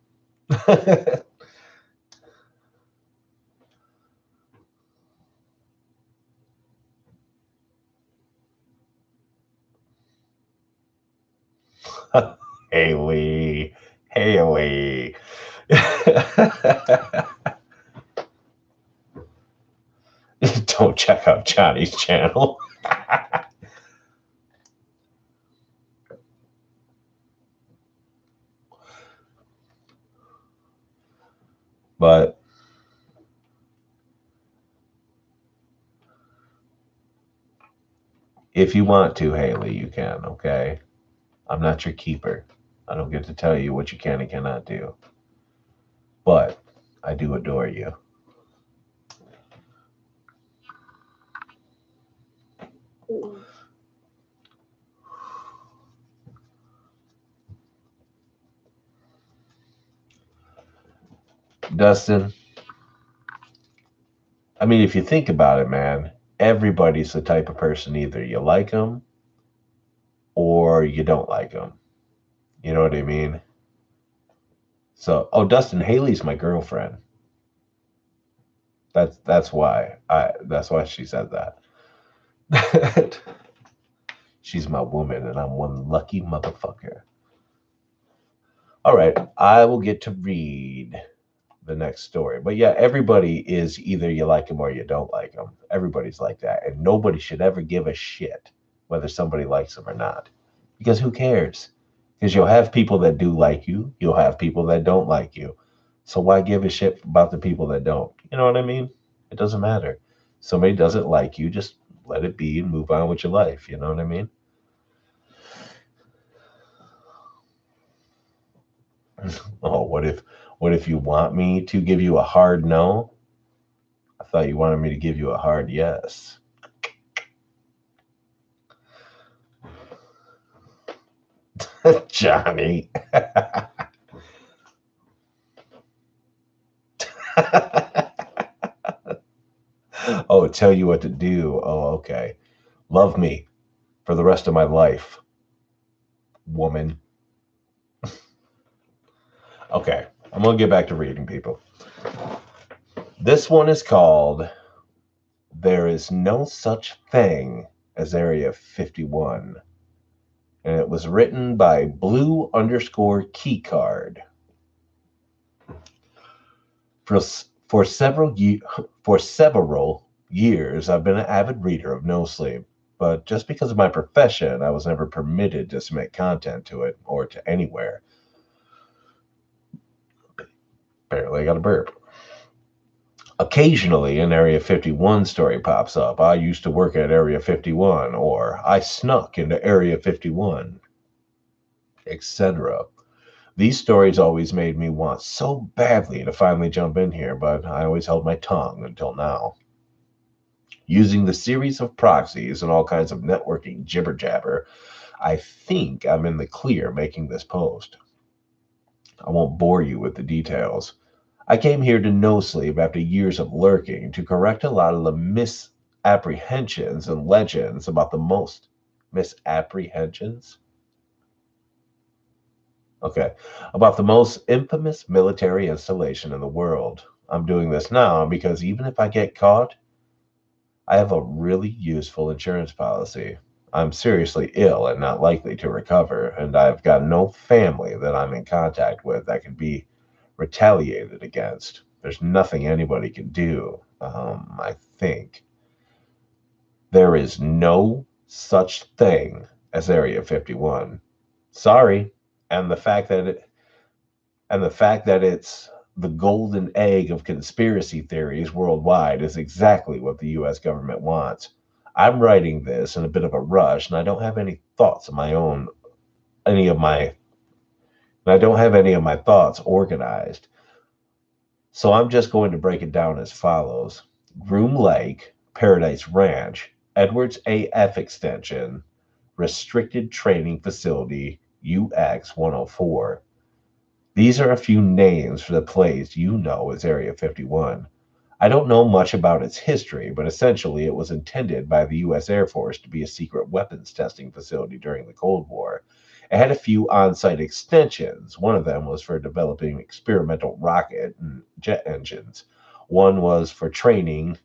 Haley, Haley. Don't check out Johnny's channel. But if you want to, Haley, you can, okay? I'm not your keeper. I don't get to tell you what you can and cannot do. But I do adore you. Dustin, I mean, if you think about it, man, everybody's the type of person either you like them or you don't like them. You know what I mean? So, oh, Dustin, Haley's my girlfriend. That's why she said that. She's my woman, and I'm one lucky motherfucker. All right, I will get to read the next story. But yeah, everybody is either you like them or you don't like them. Everybody's like that, and nobody should ever give a shit whether somebody likes them or not, because who cares? Because you'll have people that do like you, you'll have people that don't like you. So why give a shit about the people that don't? You know what I mean? It doesn't matter. Somebody doesn't like you, just let it be and move on with your life. You know what I mean? Oh, what if you want me to give you a hard no? I thought you wanted me to give you a hard yes. Johnny. Oh, tell you what to do. Oh, okay. Love me for the rest of my life, woman. Okay, I'm going to get back to reading, people. This one is called There Is No Such Thing as Area 51. And it was written by Blue underscore Keycard. For, for, several, for several years, I've been an avid reader of No Sleep. But just because of my profession, I was never permitted to submit content to it or to anywhere. Apparently, I got a burp. Occasionally, an Area 51 story pops up. I used to work at Area 51, or I snuck into Area 51, etc. These stories always made me want so badly to finally jump in here, but I always held my tongue until now. Using the series of proxies and all kinds of networking jibber jabber, I think I'm in the clear making this post. I won't bore you with the details. I came here to No Sleep after years of lurking to correct a lot of the misapprehensions and legends about the most misapprehensions? Okay, about the most infamous military installation in the world. I'm doing this now because even if I get caught, I have a really useful insurance policy. I'm seriously ill and not likely to recover, and I've got no family that I'm in contact with that can be retaliated against. There's nothing anybody can do, I think. There is no such thing as Area 51. Sorry. And the fact that it's the golden egg of conspiracy theories worldwide is exactly what the US government wants. I'm writing this in a bit of a rush and I don't have any thoughts of my own any of my I don't have any of my thoughts organized. So I'm just going to break it down as follows. Groom Lake, Paradise Ranch, Edwards AF Extension, Restricted Training Facility, UX 104. These are a few names for the place you know as Area 51. I don't know much about its history, but essentially it was intended by the U.S. Air Force to be a secret weapons testing facility during the Cold War. It had a few on site extensions. One of them was for developing experimental rocket and jet engines. One was for training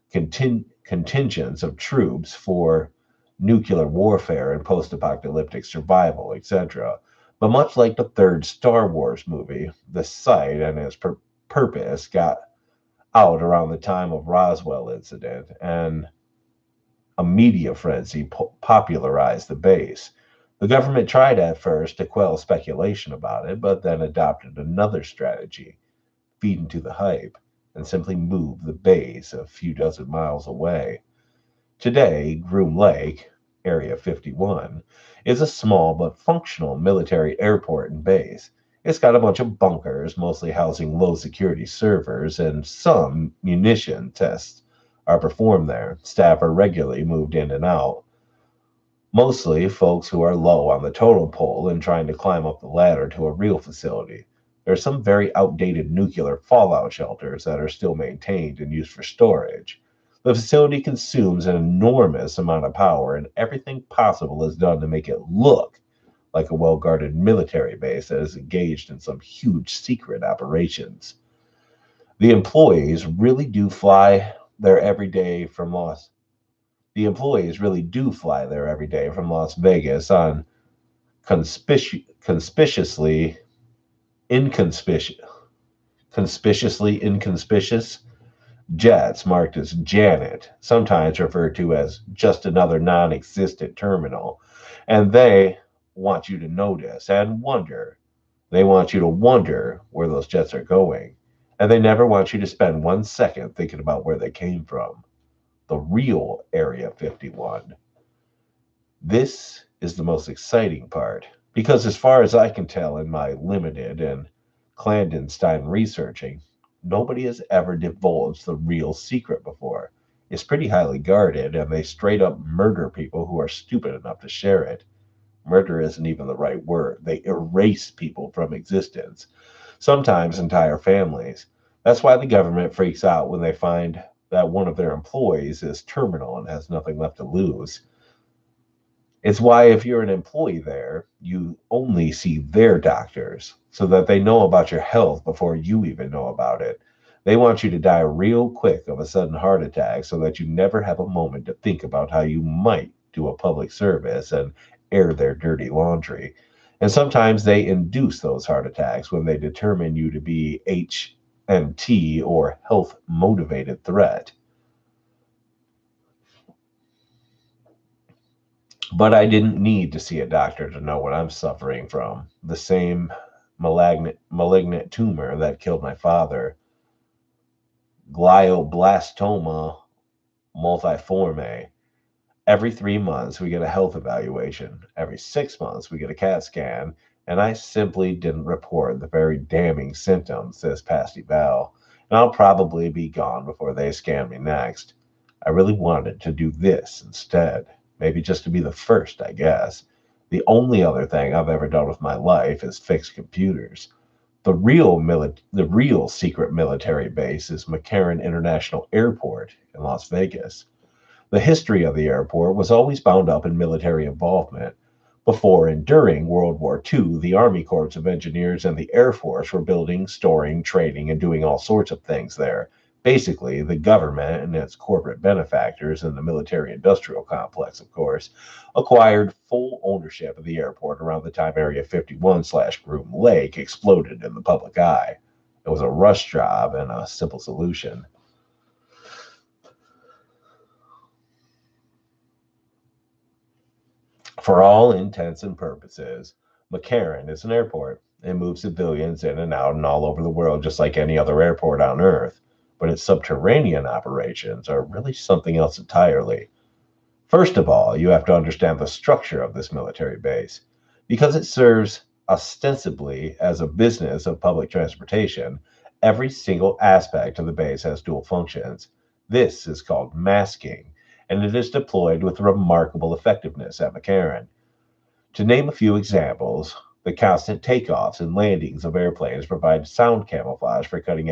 contingents of troops for nuclear warfare and post apocalyptic survival, etc. But much like the third Star Wars movie, the site and its purpose got out around the time of Roswell incident, and a media frenzy popularized the base. The government tried at first to quell speculation about it, but then adopted another strategy, feed into the hype, and simply move the base a few dozen miles away. Today, Groom Lake, Area 51, is a small but functional military airport and base. It's got a bunch of bunkers, mostly housing low security servers, and some munition tests are performed there. Staff are regularly moved in and out, mostly folks who are low on the totem pole and trying to climb up the ladder to a real facility. There are some very outdated nuclear fallout shelters that are still maintained and used for storage. The facility consumes an enormous amount of power, and everything possible is done to make it look like a well guarded military base that is engaged in some huge secret operations. The employees really do fly there every day from Las the employees really do fly there every day from Las Vegas on conspicuously inconspicuous inconspicuous jets marked as Janet, sometimes referred to as just another non existent terminal. And they want you to notice and wonder. They want you to wonder where those jets are going. And they never want you to spend 1 second thinking about where they came from. The real Area 51. This is the most exciting part because, as far as I can tell in my limited and clandestine researching, nobody has ever divulged the real secret before. It's pretty highly guarded, and they straight up murder people who are stupid enough to share it. Murder isn't even the right word. They erase people from existence, sometimes entire families. That's why the government freaks out when they find that one of their employees is terminal and has nothing left to lose. It's why, if you're an employee there, you only see their doctors so that they know about your health before you even know about it. They want you to die real quick of a sudden heart attack so that you never have a moment to think about how you might do a public service and air their dirty laundry. And sometimes they induce those heart attacks when they determine you to be HMT, or health motivated threat. But I didn't need to see a doctor to know what I'm suffering from. The same malignant tumor that killed my father, glioblastoma multiforme. Every 3 months, we get a health evaluation. Every 6 months, we get a CAT scan. And I simply didn't report the very damning symptoms this past eval. And I'll probably be gone before they scan me next. I really wanted to do this instead. Maybe just to be the first, I guess. The only other thing I've ever done with my life is fix computers. The real secret military base is McCarran International Airport in Las Vegas. The history of the airport was always bound up in military involvement. Before and during World War II, the Army Corps of Engineers and the Air Force were building, storing, trading, and doing all sorts of things there. Basically, the government and its corporate benefactors and the military industrial complex, of course, acquired full ownership of the airport around the time Area 51/Groom Lake exploded in the public eye. It was a rush job and a simple solution. For all intents and purposes, McCarran is an airport. It moves civilians in and out and all over the world just like any other airport on Earth. But its subterranean operations are really something else entirely. First of all, you have to understand the structure of this military base. Because it serves ostensibly as a business of public transportation, every single aspect of the base has dual functions. This is called masking, and it is deployed with remarkable effectiveness at McCarran. To name a few examples, the constant takeoffs and landings of airplanes provide sound camouflage for cutting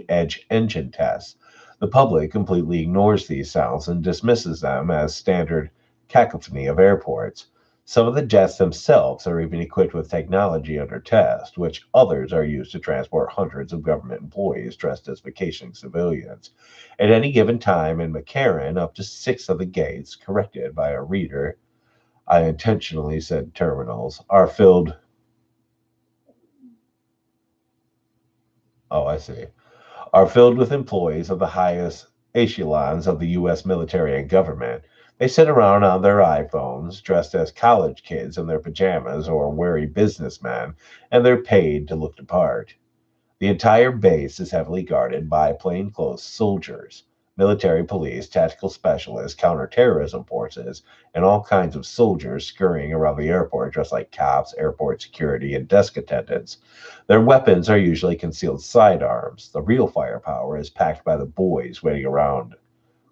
edge engine tests. The public completely ignores these sounds and dismisses them as standard cacophony of airports. Some of the jets themselves are even equipped with technology under test, which others are used to transport hundreds of government employees dressed as vacationing civilians. At any given time in McCarran, up to 6 of the gates, corrected by a reader, I intentionally said terminals, are filled. Oh, I see. Are filled with employees of the highest echelons of the U.S. military and government. They sit around on their iPhones, dressed as college kids in their pajamas or wary businessmen, and they're paid to look the part. The entire base is heavily guarded by plainclothes soldiers, military police, tactical specialists, counterterrorism forces, and all kinds of soldiers scurrying around the airport dressed like cops, airport security, and desk attendants. Their weapons are usually concealed sidearms. The real firepower is packed by the boys waiting around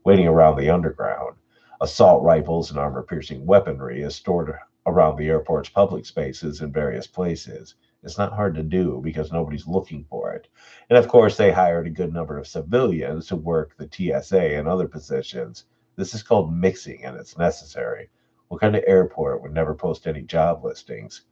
the underground. Assault rifles and armor piercing weaponry is stored around the airport's public spaces in various places. It's not hard to do because nobody's looking for it. And of course, they hired a good number of civilians to work the TSA and other positions. This is called mixing, and it's necessary. What kind of airport would never post any job listings?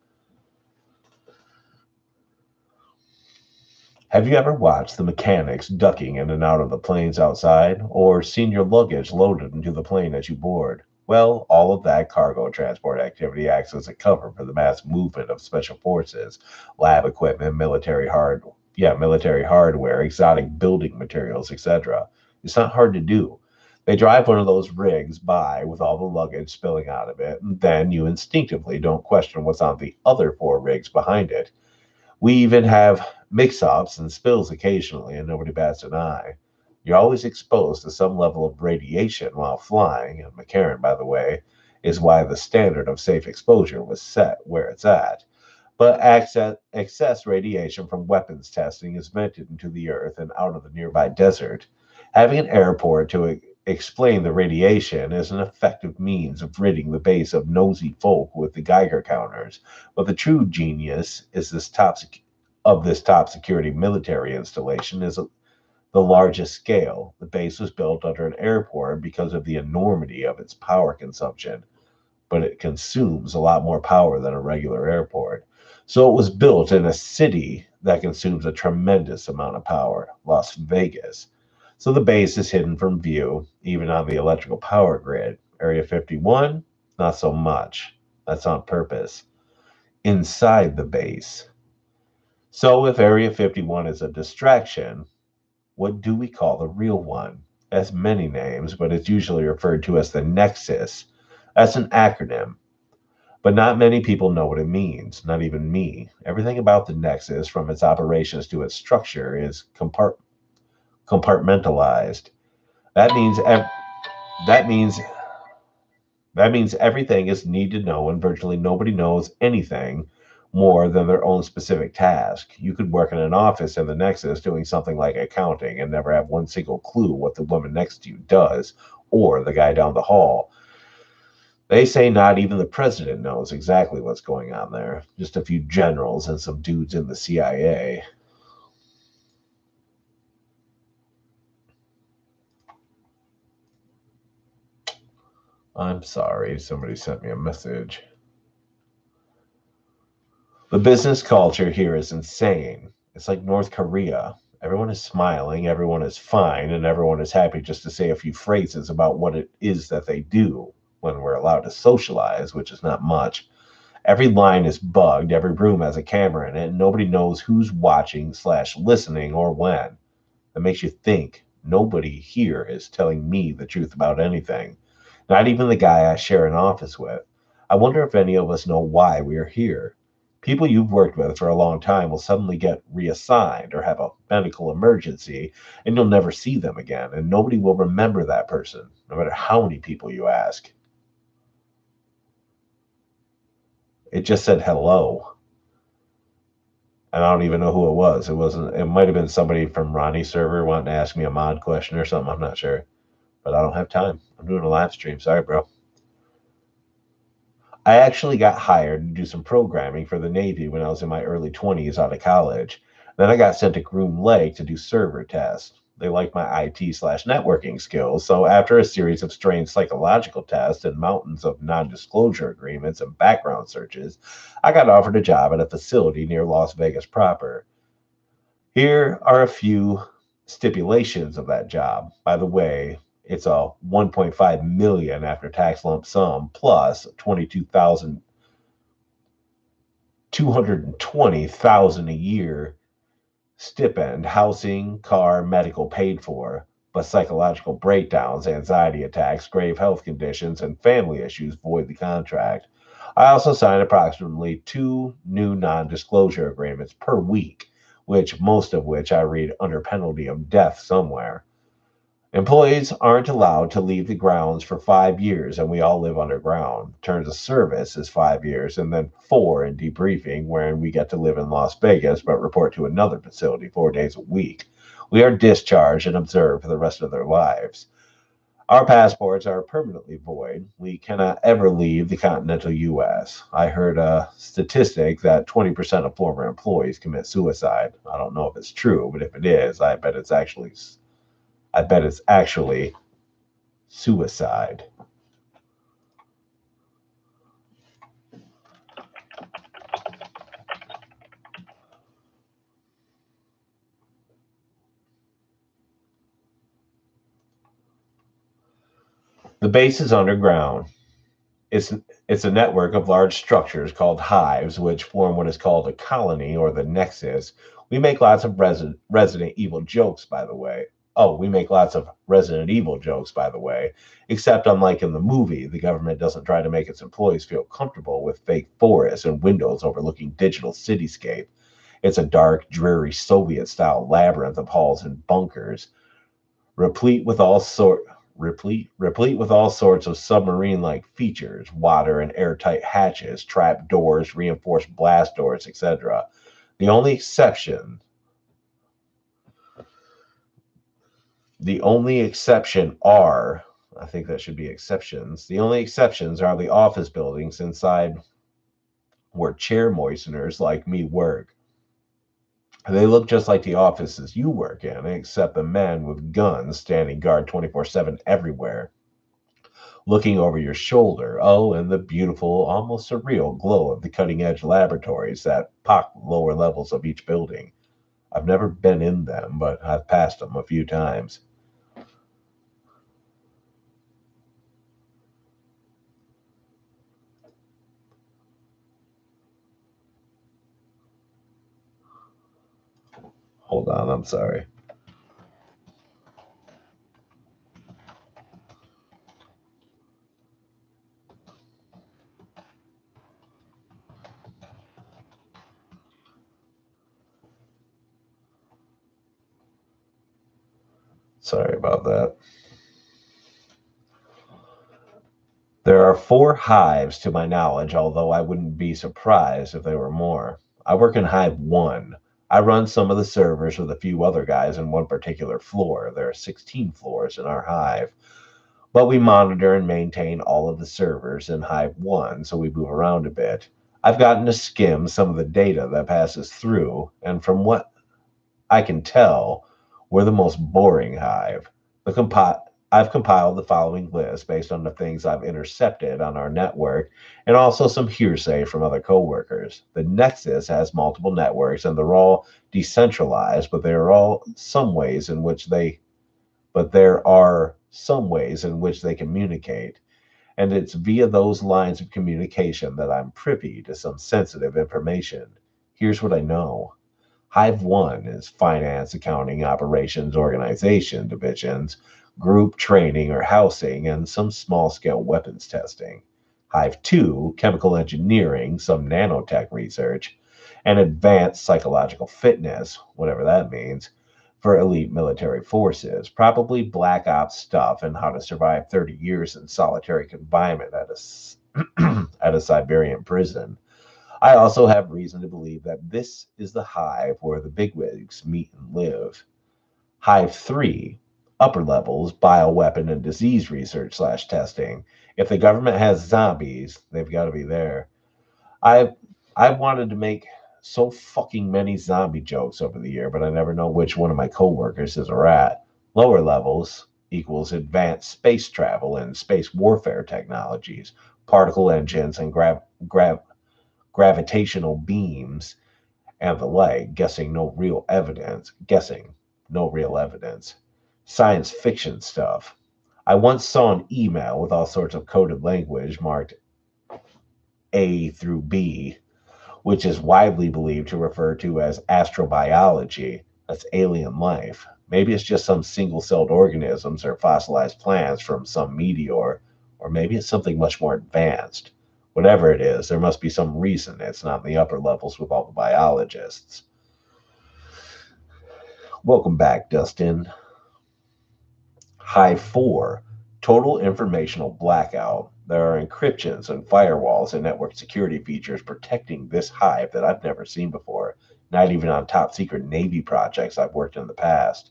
Have you ever watched the mechanics ducking in and out of the planes outside, or seen your luggage loaded into the plane as you board? Well, all of that cargo transport activity acts as a cover for the mass movement of special forces, lab equipment, military hardware, exotic building materials, etc. It's not hard to do. They drive one of those rigs by with all the luggage spilling out of it, and then you instinctively don't question what's on the other 4 rigs behind it. We even have mix-ups and spills occasionally, and nobody bats an eye. You're always exposed to some level of radiation while flying, and McCarran, by the way, is why the standard of safe exposure was set where it's at. But excess radiation from weapons testing is vented into the earth and out of the nearby desert. Having an airport to explain the radiation is an effective means of ridding the base of nosy folk with the Geiger counters. But the true genius is this top security military installation is the largest scale. The base was built under an airport because of the enormity of its power consumption, but it consumes a lot more power than a regular airport. So it was built in a city that consumes a tremendous amount of power, Las Vegas. So the base is hidden from view, even on the electrical power grid. Area 51, not so much. That's on purpose. Inside the base. So if Area 51 is a distraction, what do we call the real one? It has many names, but it's usually referred to as the Nexus. That's an acronym, but not many people know what it means, not even me. Everything about the Nexus, from its operations to its structure, is compartmentalized. That means that means that means everything is need to know, and virtually nobody knows anything more than their own specific task. You could work in an office in the Nexus doing something like accounting and never have one single clue what the woman next to you does or the guy down the hall. They say not even the president knows exactly what's going on there, just a few generals and some dudes in the CIA. I'm sorry, somebody sent me a message. The business culture here is insane. It's like North Korea. Everyone is smiling, everyone is fine, and everyone is happy just to say a few phrases about what it is that they do when we're allowed to socialize, which is not much. Every line is bugged, every room has a camera in it, and nobody knows who's watching slash listening or when. That makes you think nobody here is telling me the truth about anything. Not even the guy I share an office with. I wonder if any of us know why we are here. People you've worked with for a long time will suddenly get reassigned or have a medical emergency, and you'll never see them again, and nobody will remember that person, no matter how many people you ask. It just said hello, and I don't even know who it was. It wasn't. It might have been somebody from Ronnie's server wanting to ask me a mod question or something. I'm not sure, but I don't have time. I'm doing a live stream. Sorry, bro. I actually got hired to do some programming for the Navy when I was in my early 20s out of college. Then I got sent to Groom Lake to do server tests. They liked my IT slash networking skills, so after a series of strange psychological tests and mountains of non disclosure agreements and background searches, I got offered a job at a facility near Las Vegas proper. Here are a few stipulations of that job. By the way, it's a 1.5 million after tax lump sum plus 220,000 a year stipend, housing, car, medical paid for, but psychological breakdowns, anxiety attacks, grave health conditions, and family issues void the contract. I also signed approximately two new non disclosure agreements per week, which most of which I read under penalty of death somewhere. Employees aren't allowed to leave the grounds for 5 years, and we all live underground. Terms of service is 5 years, and then four in debriefing, wherein we get to live in Las Vegas but report to another facility 4 days a week. We are discharged and observed for the rest of their lives. Our passports are permanently void. We cannot ever leave the continental U.S. I heard a statistic that 20% of former employees commit suicide. I don't know if it's true, but if it is, I bet it's actually suicide. The base is underground. It's it's a network of large structures called hives, which form what is called a colony or the nexus. We make lots of Resident Evil jokes, by the way. Oh, we make lots of Resident Evil jokes, by the way. Except, unlike in the movie, the government doesn't try to make its employees feel comfortable with fake forests and windows overlooking digital cityscape. It's a dark, dreary Soviet-style labyrinth of halls and bunkers, replete with all sort replete with all sorts of submarine-like features, water and airtight hatches, trap doors, reinforced blast doors, etc. The only exception The only exception are, I think that should be exceptions. The only exceptions are the office buildings inside where chair moisteners like me work. They look just like the offices you work in, except the men with guns standing guard 24/7 everywhere, looking over your shoulder. Oh, and the beautiful, almost surreal glow of the cutting edge laboratories that pock the lower levels of each building. I've never been in them, but I've passed them a few times. Hold on, I'm sorry. Sorry about that. There are 4 hives to my knowledge, although I wouldn't be surprised if there were more. I work in Hive 1. I run some of the servers with a few other guys in one particular floor. There are 16 floors in our hive, but we monitor and maintain all of the servers in Hive 1, so we move around a bit. I've gotten to skim some of the data that passes through, and from what I can tell, we're the most boring hive. I've compiled the following list based on the things I've intercepted on our network and also some hearsay from other coworkers. The Nexus has multiple networks and they're all decentralized, but there are some ways in which they communicate. And it's via those lines of communication that I'm privy to some sensitive information. Here's what I know. Hive 1 is finance, accounting, operations, organization divisions, group training or housing, and some small scale weapons testing. Hive 2, chemical engineering, some nanotech research, and advanced psychological fitness, whatever that means, for elite military forces. Probably black ops stuff and how to survive 30 years in solitary confinement at a Siberian prison. I also have reason to believe that this is the hive where the bigwigs meet and live. Hive 3, upper levels, bioweapon and disease research slash testing. If the government has zombies, they've got to be there. I've I've wanted to make so fucking many zombie jokes over the year, but I never know which one of my coworkers is a rat. Lower levels equals advanced space travel and space warfare technologies, particle engines and gravitational beams and the like, guessing no real evidence. Science fiction stuff. I once saw an email with all sorts of coded language marked A through B, which is widely believed to refer to as astrobiology. That's alien life. Maybe it's just some single celled organisms or fossilized plants from some meteor, or maybe it's something much more advanced. Whatever it is, there must be some reason it's not in the upper levels with all the biologists. Welcome back, Dustin. Hive 4, total informational blackout. There are encryptions and firewalls and network security features protecting this hive that I've never seen before, not even on top secret Navy projects I've worked in the past.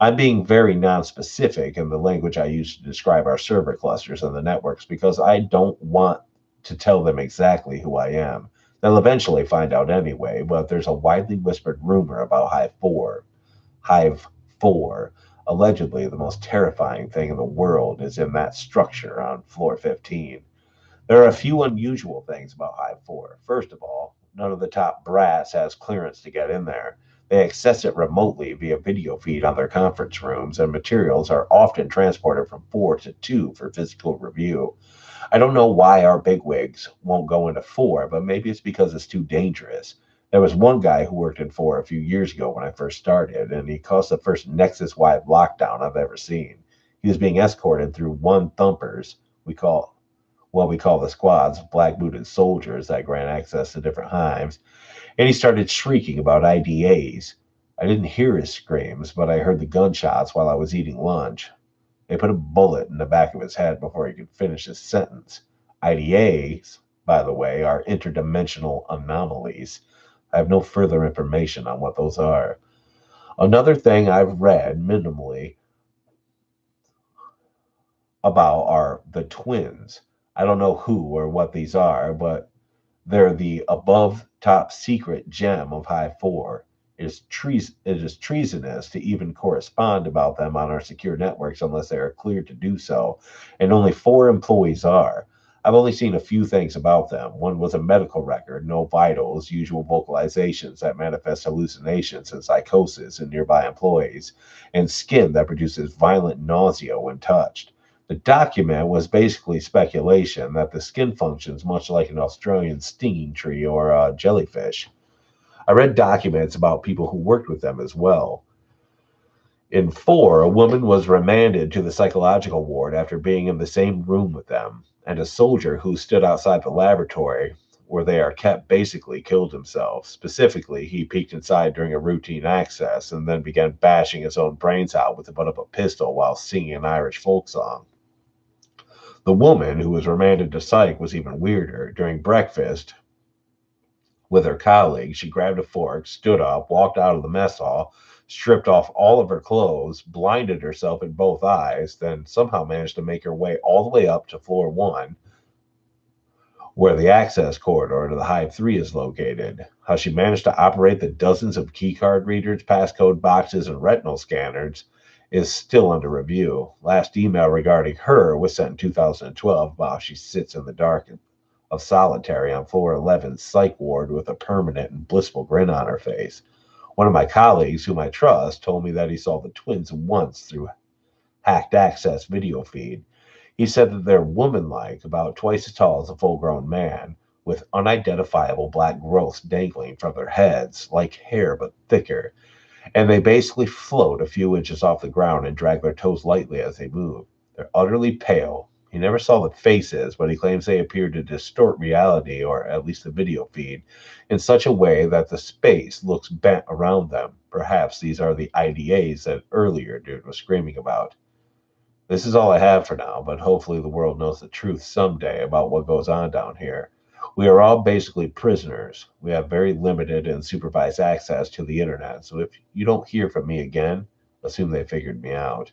I'm being very non-specific in the language I use to describe our server clusters and the networks because I don't want to tell them exactly who I am. They'll eventually find out anyway, but there's a widely whispered rumor about Hive 4. Hive 4, allegedly the most terrifying thing in the world, is in that structure on floor 15. There are a few unusual things about Hive 4. First of all, none of the top brass has clearance to get in there. They access it remotely via video feed on their conference rooms, and materials are often transported from 4 to 2 for physical review. I don't know why our bigwigs won't go into 4, but maybe it's because it's too dangerous. There was one guy who worked in 4 a few years ago when I first started, and he caused the first Nexus wide lockdown I've ever seen. He was being escorted through one thumpers we call what we call the squads of black booted soldiers that grant access to different hives, and he started shrieking about IDAs. I didn't hear his screams, but I heard the gunshots while I was eating lunch. They put a bullet in the back of his head before he could finish his sentence. IDAs, by the way, are interdimensional anomalies. I have no further information on what those are. Another thing I've read minimally about are the twins. I don't know who or what these are, but they're the above top secret gem of High 4. It is treasonous to even correspond about them on our secure networks unless they are cleared to do so, and only 4 employees are. I've only seen a few things about them. One was a medical record, no vitals, usual vocalizations that manifest hallucinations and psychosis in nearby employees, and skin that produces violent nausea when touched. The document was basically speculation that the skin functions much like an Australian stinging tree or a jellyfish. I read documents about people who worked with them as well. In 4, a woman was remanded to the psychological ward after being in the same room with them, and a soldier who stood outside the laboratory where they are kept basically killed himself. Specifically, he peeked inside during a routine access and then began bashing his own brains out with the butt of a pistol while singing an Irish folk song. The woman who was remanded to psych was even weirder. During breakfast with her colleagues, she grabbed a fork, stood up, walked out of the mess hall, stripped off all of her clothes, blinded herself in both eyes, then somehow managed to make her way all the way up to floor 1, where the access corridor to the Hive 3 is located. How she managed to operate the dozens of keycard readers, passcode boxes, and retinal scanners is still under review. Last email regarding her was sent in 2012 about how she sits in the dark of solitary on floor 11's psych ward with a permanent and blissful grin on her face. One of my colleagues, whom I trust, told me that he saw the twins once through hacked access video feed. He said that they're woman-like, about twice as tall as a full-grown man, with unidentifiable black growths dangling from their heads, like hair but thicker, and they basically float a few inches off the ground and drag their toes lightly as they move. They're utterly pale. He never saw the faces, but he claims they appear to distort reality, or at least the video feed, in such a way that the space looks bent around them. Perhaps these are the IDAs that earlier dude was screaming about. This is all I have for now, but hopefully the world knows the truth someday about what goes on down here. We are all basically prisoners. We have very limited and supervised access to the internet, so if you don't hear from me again, assume they figured me out.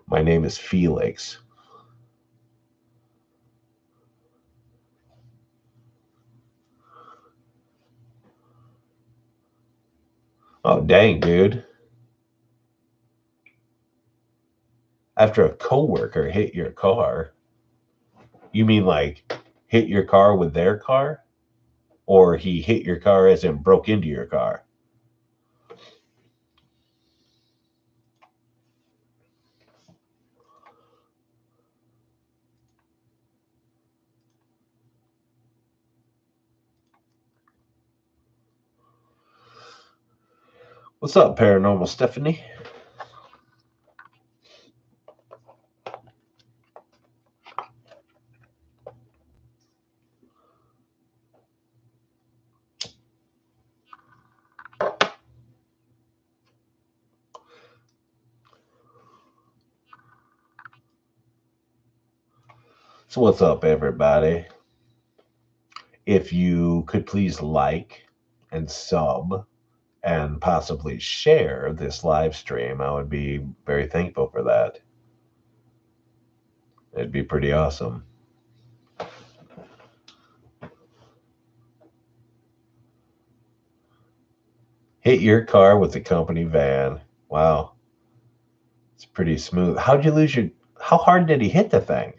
My name is Felix. Oh, dang, dude. After a coworker hit your car, you mean like hit your car with their car? Or he hit your car as in broke into your car? What's up, Paranormal Stephanie? So, what's up, everybody? If you could please like and sub and possibly share this live stream, I would be very thankful for that. It'd be pretty awesome. Hit your car with the company van. Wow. It's pretty smooth. How'd you lose your how hard did he hit the thing?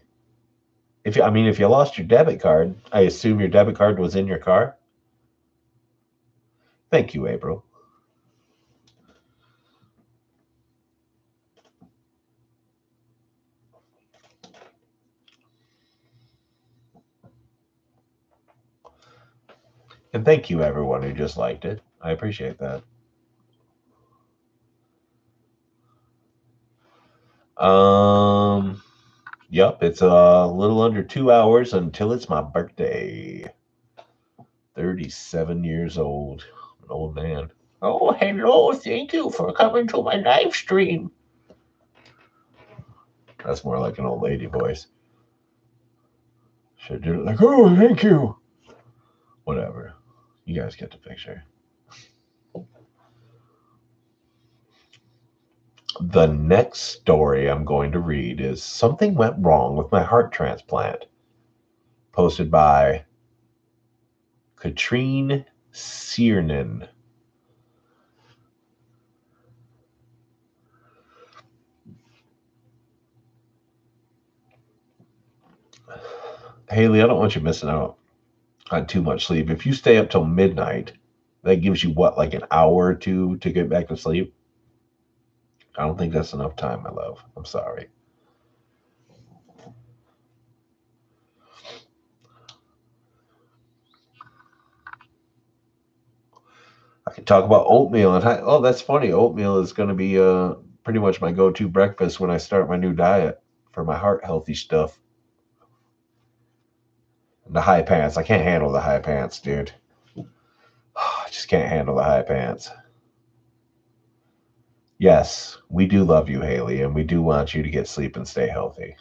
If you lost your debit card, I assume your debit card was in your car? Thank you, April. And thank you everyone who just liked it. I appreciate that. Yep, it's a little under 2 hours until it's my birthday. 37 years old. An old man. Oh, hello. Thank you for coming to my live stream. That's more like an old lady voice. Should do it like, oh, thank you. Whatever. You guys get the picture. The next story I'm going to read is Something Went Wrong with My Heart Transplant, posted by Katrine Siernan. Haley, I don't want you missing out on too much sleep. If you stay up till midnight, that gives you what, like an hour or two to get back to sleep? I don't think that's enough time, my love. I'm sorry. I could talk about oatmeal and oh, that's funny. Oatmeal is going to be pretty much my go-to breakfast when I start my new diet for my heart healthy stuff. The high pants. I can't handle the high pants, dude. I just can't handle the high pants. Yes, we do love you, Haley, and we do want you to get sleep and stay healthy.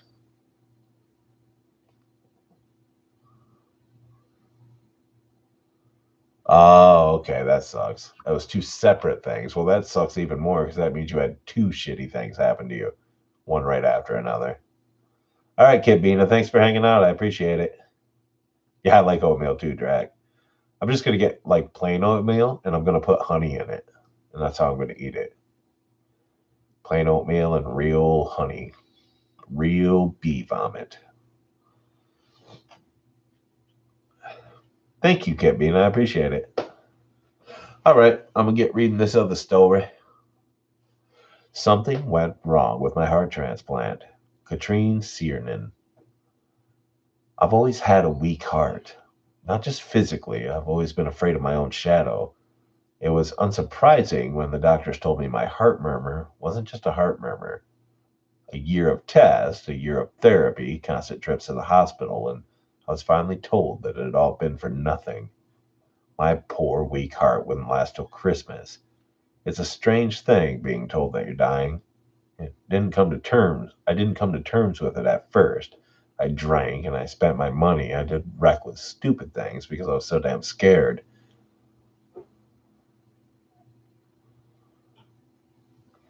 Oh, okay, that sucks. That was two separate things. Well, that sucks even more because that means you had two shitty things happen to you, one right after another. All right, Kid Bina, thanks for hanging out. I appreciate it. Yeah, I like oatmeal too, Drag. I'm just gonna get like plain oatmeal and I'm gonna put honey in it, and that's how I'm gonna eat it. Plain oatmeal and real honey, real bee vomit. Thank you, Kid Bina. I appreciate it. All right, I'm gonna get reading this other story. Something went wrong with my heart transplant. Katrine Siernan. I've always had a weak heart. Not just physically, I've always been afraid of my own shadow. It was unsurprising when the doctors told me my heart murmur wasn't just a heart murmur. A year of tests, a year of therapy, constant trips to the hospital, and I was finally told that it had all been for nothing. My poor, weak heart wouldn't last till Christmas. It's a strange thing being told that you're dying. I didn't come to terms with it at first. I drank and I spent my money. I did reckless, stupid things because I was so damn scared.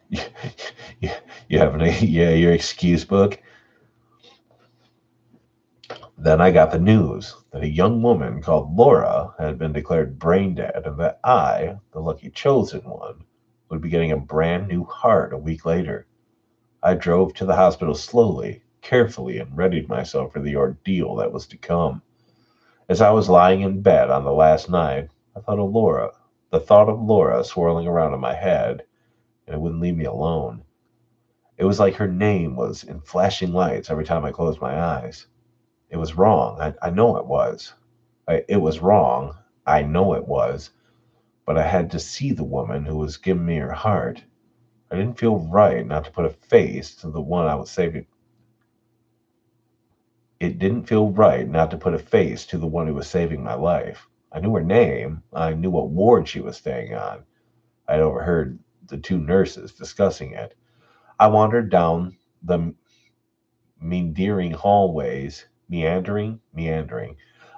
you, you have any, yeah, your excuse book? Then I got the news that a young woman called Laura had been declared brain dead and that I, the lucky chosen one, would be getting a brand new heart a week later. I drove to the hospital slowly, carefully, and readied myself for the ordeal that was to come. As I was lying in bed on the last night, I thought of Laura, the thought of Laura swirling around in my head, and it wouldn't leave me alone. It was like her name was in flashing lights every time I closed my eyes. It was wrong. I know it was. It was wrong. I know it was. But I had to see the woman who was giving me her heart. I didn't feel right not to put a face to the one I was saving. It didn't feel right not to put a face to the one who was saving my life. I knew her name. I knew what ward she was staying on. I'd overheard the two nurses discussing it. I wandered down the meandering.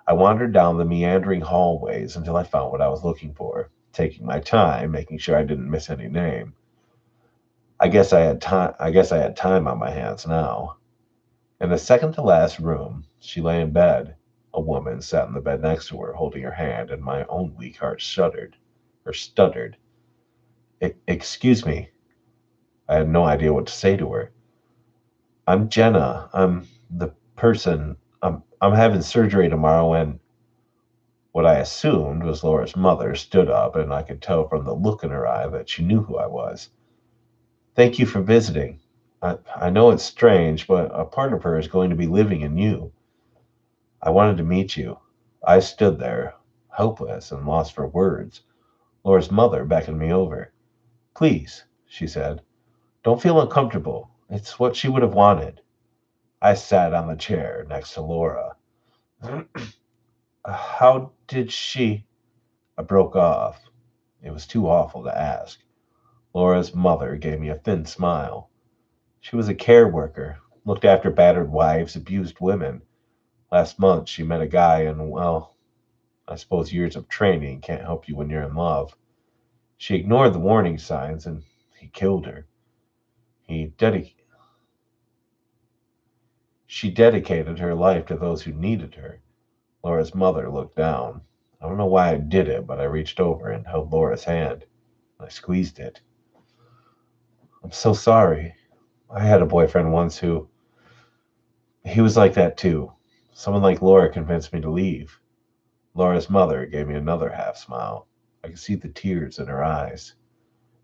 I wandered down the meandering hallways until I found what I was looking for, taking my time, making sure I didn't miss any name. I guess I had time on my hands now. In the second to last room, she lay in bed. A woman sat in the bed next to her, holding her hand, and my own weak heart shuddered, or stuttered. Excuse me. I had no idea what to say to her. I'm Jenna. I'm the person. I'm having surgery tomorrow, and what I assumed was Laura's mother stood up, and I could tell from the look in her eye that she knew who I was. Thank you for visiting. I know it's strange, but a part of her is going to be living in you. I wanted to meet you. I stood there, helpless and lost for words. Laura's mother beckoned me over. Please, she said, don't feel uncomfortable. It's what she would have wanted. I sat on the chair next to Laura. How did she? I broke off. It was too awful to ask. Laura's mother gave me a thin smile. She was a care worker, looked after battered wives, abused women. Last month she met a guy, and, well, I suppose years of training can't help you when you're in love. She ignored the warning signs, and he killed her. He dedic- she dedicated her life to those who needed her. Laura's mother looked down. I don't know why I did it, but I reached over and held Laura's hand. I squeezed it. I'm so sorry. I had a boyfriend once who, he was like that too. Someone like Laura convinced me to leave. Laura's mother gave me another half smile. I could see the tears in her eyes.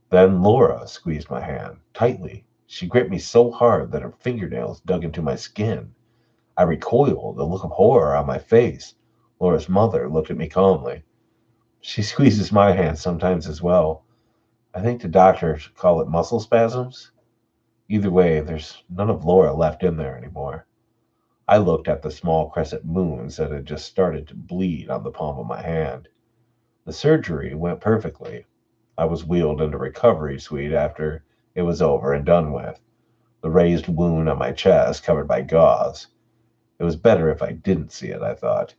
Then Laura squeezed my hand tightly. She gripped me so hard that her fingernails dug into my skin. I recoiled, a look of horror on my face. Laura's mother looked at me calmly. She squeezes my hand sometimes as well. I think the doctors call it muscle spasms. Either way, there's none of Laura left in there anymore. I looked at the small crescent moons that had just started to bleed on the palm of my hand. The surgery went perfectly. I was wheeled into recovery suite after it was over and done with, the raised wound on my chest covered by gauze. It was better if I didn't see it, I thought.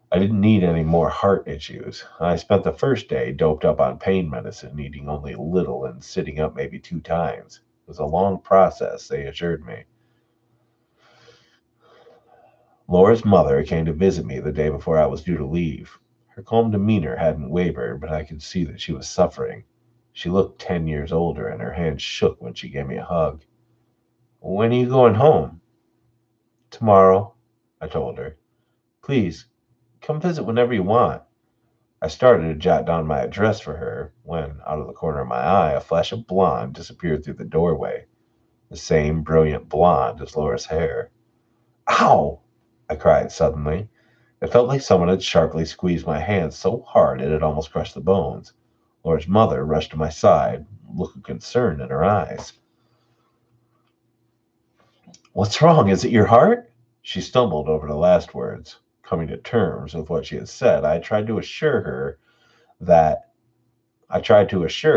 I didn't need any more heart issues. I spent the first day doped up on pain medicine, eating only a little and sitting up maybe 2 times. It was a long process, they assured me. Laura's mother came to visit me the day before I was due to leave. Her calm demeanor hadn't wavered, but I could see that she was suffering. She looked 10 years older, and her hand shook when she gave me a hug. When are you going home? Tomorrow, I told her. Please, come visit whenever you want. I started to jot down my address for her when, out of the corner of my eye, a flash of blonde disappeared through the doorway. The same brilliant blonde as Laura's hair. Ow! I cried suddenly. It felt like someone had sharply squeezed my hand so hard it had almost crushed the bones. Laura's mother rushed to my side, a look of concern in her eyes. What's wrong? Is it your heart? She stumbled over the last words. Coming to terms with what she had said, that I tried to assure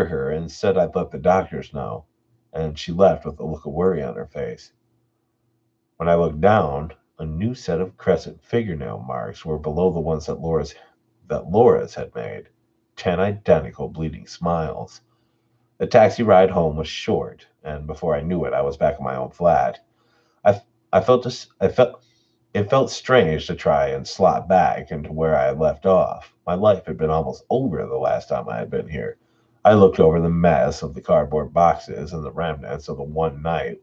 her and said I'd let the doctors know, and she left with a look of worry on her face. When I looked down, a new set of crescent fingernail marks were below the ones that Laura's had made. 10 identical bleeding smiles. The taxi ride home was short, and before I knew it, I was back in my own flat. I, I felt this. I felt It felt strange to try and slot back into where I had left off. My life had been almost over the last time I had been here. I looked over the mess of the cardboard boxes and the remnants of the one night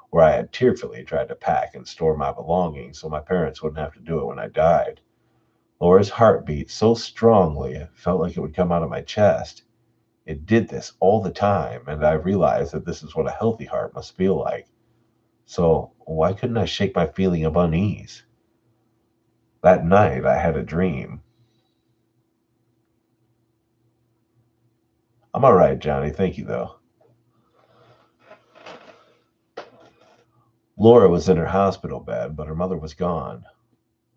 where I had tearfully tried to pack and store my belongings so my parents wouldn't have to do it when I died. Laura's heart beat so strongly it felt like it would come out of my chest. It did this all the time, and I realized that this is what a healthy heart must feel like. So why couldn't I shake my feeling of unease? That night I had a dream. I'm all right, Johnny. Thank you, though. Laura was in her hospital bed, but her mother was gone.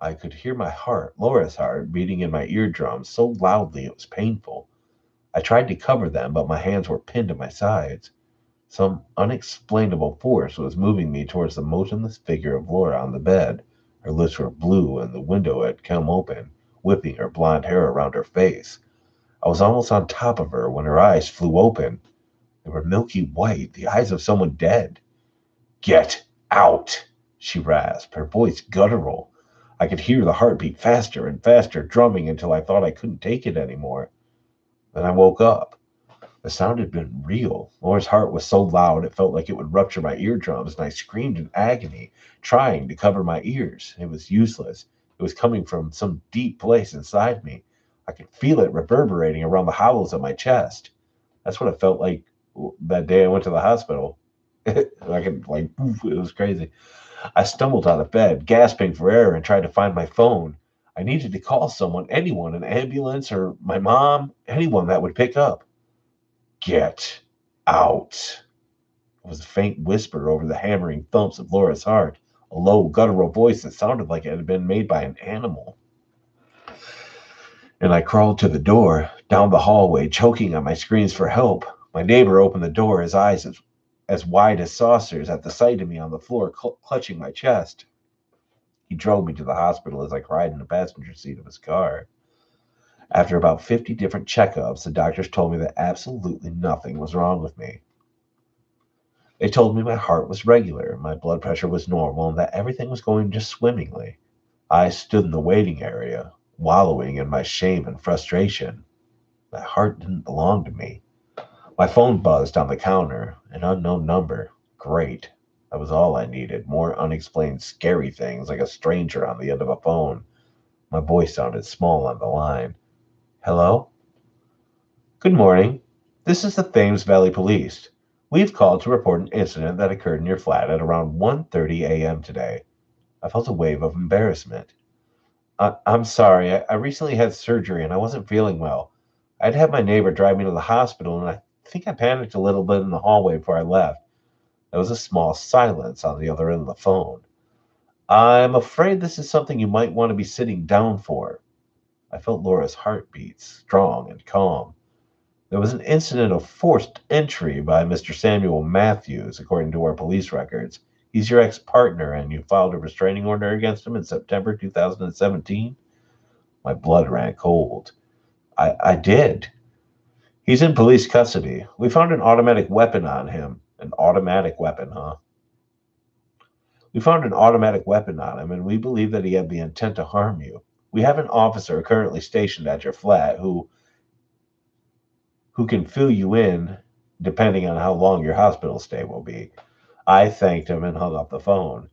I could hear my heart, Laura's heart, beating in my eardrums so loudly it was painful. I tried to cover them, but my hands were pinned to my sides. Some unexplainable force was moving me towards the motionless figure of Laura on the bed. Her lips were blue, and the window had come open, whipping her blonde hair around her face. I was almost on top of her when her eyes flew open. They were milky white, the eyes of someone dead. Get out, she rasped, her voice guttural. I could hear the heartbeat faster and faster, drumming until I thought I couldn't take it anymore. Then I woke up. The sound had been real. Laura's heart was so loud it felt like it would rupture my eardrums, and I screamed in agony, trying to cover my ears. It was useless. It was coming from some deep place inside me. I could feel it reverberating around the hollows of my chest. That's what it felt like that day I went to the hospital. It was crazy. I stumbled out of bed, gasping for air, and tried to find my phone. I needed to call someone, anyone, an ambulance or my mom, anyone that would pick up. Get out. It was a faint whisper over the hammering thumps of Laura's heart, a low, guttural voice that sounded like it had been made by an animal. And I crawled to the door, down the hallway, choking on my screams for help. My neighbor opened the door, his eyes as wide as saucers at the sight of me on the floor, clutching my chest. He drove me to the hospital as I cried in the passenger seat of his car. After about 50 different checkups, the doctors told me that absolutely nothing was wrong with me. They told me my heart was regular, my blood pressure was normal, and that everything was going just swimmingly. I stood in the waiting area, wallowing in my shame and frustration. My heart didn't belong to me. My phone buzzed on the counter, an unknown number. Great. That was all I needed. More unexplained, scary things like a stranger on the end of a phone. My voice sounded small on the line. Hello? Good morning. This is the Thames Valley Police. We've called to report an incident that occurred in your flat at around 1:30 a.m. today. I felt a wave of embarrassment. I'm sorry. I recently had surgery and I wasn't feeling well. I'd had my neighbor drive me to the hospital and I think I panicked a little bit in the hallway before I left. There was a small silence on the other end of the phone. I'm afraid this is something you might want to be sitting down for. I felt Laura's heartbeat, strong and calm. There was an incident of forced entry by Mr. Samuel Matthews, according to our police records. He's your ex-partner, and you filed a restraining order against him in September 2017? My blood ran cold. I did. He's in police custody. We found an automatic weapon on him. An automatic weapon, huh? We found an automatic weapon on him, and we believe that he had the intent to harm you. We have an officer currently stationed at your flat who can fill you in depending on how long your hospital stay will be. I thanked him and hung up the phone.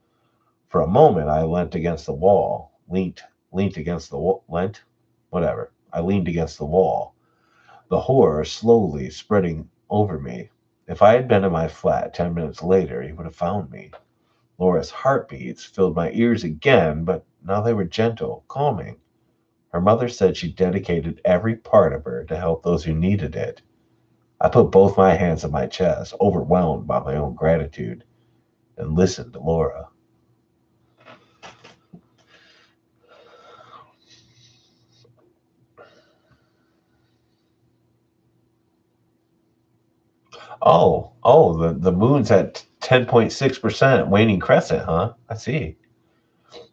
For a moment, I leant against the wall. Leant against the wall. Leant? Whatever. I leaned against the wall, the horror slowly spreading over me. If I had been in my flat 10 minutes later, he would have found me. Laura's heartbeats filled my ears again, but now they were gentle, calming. Her mother said she dedicated every part of her to help those who needed it. I put both my hands on my chest, overwhelmed by my own gratitude, and listened to Laura. The moon's at 10.6% waning crescent, huh? I see.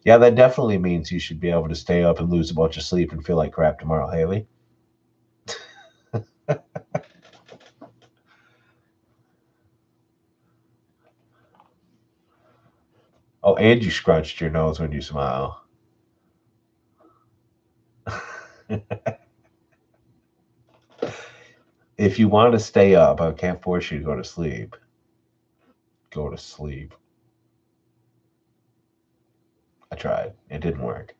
Yeah, that definitely means you should be able to stay up and lose a bunch of sleep and feel like crap tomorrow, Haley. Oh, and you scrunched your nose when you smile. If you want to stay up, I can't force you to go to sleep. Go to sleep. I tried. It didn't work.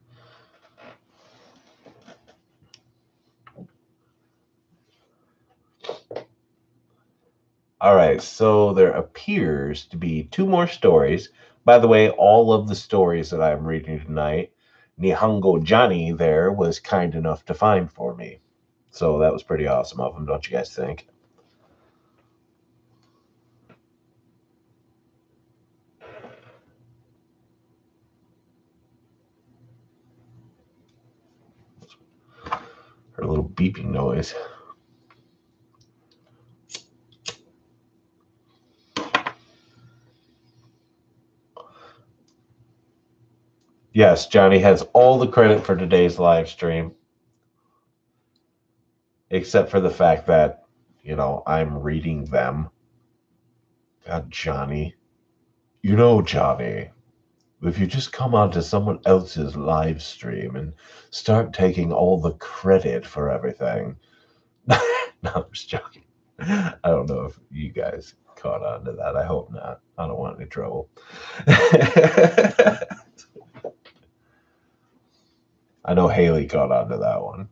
All right, so there appears to be two more stories. By the way, all of the stories that I'm reading tonight, Nihongo Johnny there was kind enough to find for me. So that was pretty awesome of him, don't you guys think? Her little beeping noise. Yes, Johnny has all the credit for today's live stream, except for the fact that, I'm reading them. God, Johnny. Johnny, if you just come onto someone else's live stream and start taking all the credit for everything. No, I'm just joking. I don't know if you guys caught on to that. I hope not. I don't want any trouble. I know Haley caught on to that one.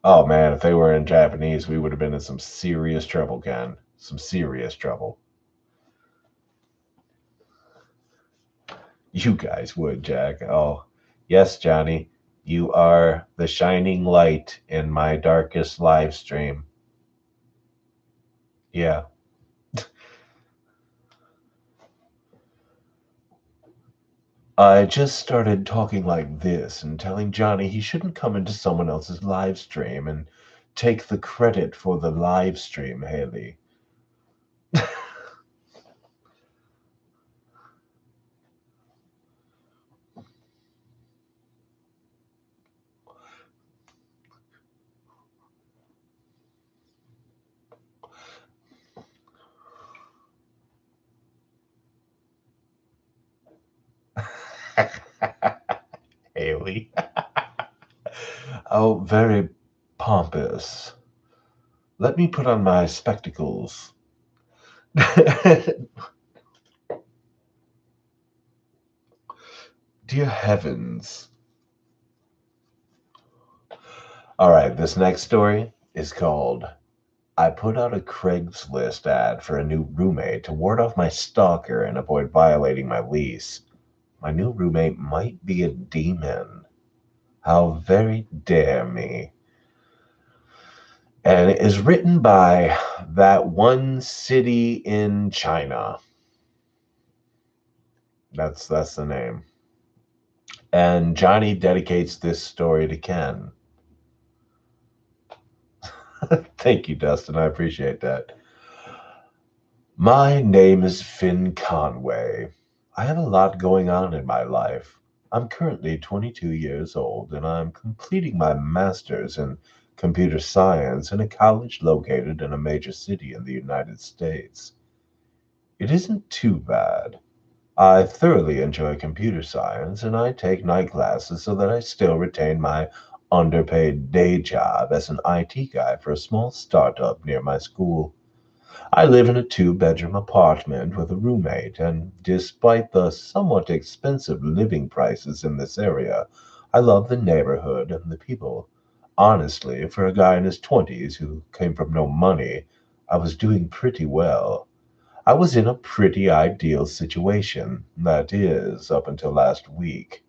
Oh man, if they were in Japanese, we would have been in some serious trouble, Ken. Some serious trouble. You guys would, Jack. Oh, yes, Johnny. You are the shining light in my darkest live stream. Yeah. I just started talking like this and telling Johnny he shouldn't come into someone else's live stream and take the credit for the live stream, Haley. Haley. Oh, very pompous. Let me put on my spectacles. Dear heavens. All right, this next story is called I put out a Craigslist ad for a new roommate to ward off my stalker and avoid violating my lease. My new roommate might be a demon. How very dare me. And it is written by That One City in China. That's the name. And Johnny dedicates this story to Ken. Thank you, Dustin. I appreciate that. My name is Finn Conway. I have a lot going on in my life. I'm currently 22 years old and I'm completing my master's in computer science in a college located in a major city in the United States. It isn't too bad. I thoroughly enjoy computer science and I take night classes so that I still retain my underpaid day job as an IT guy for a small startup near my school. I live in a two-bedroom apartment with a roommate, and despite the somewhat expensive living prices in this area, I love the neighborhood and the people. Honestly, for a guy in his 20s who came from no money, I was doing pretty well. I was in a pretty ideal situation, that is, up until last week.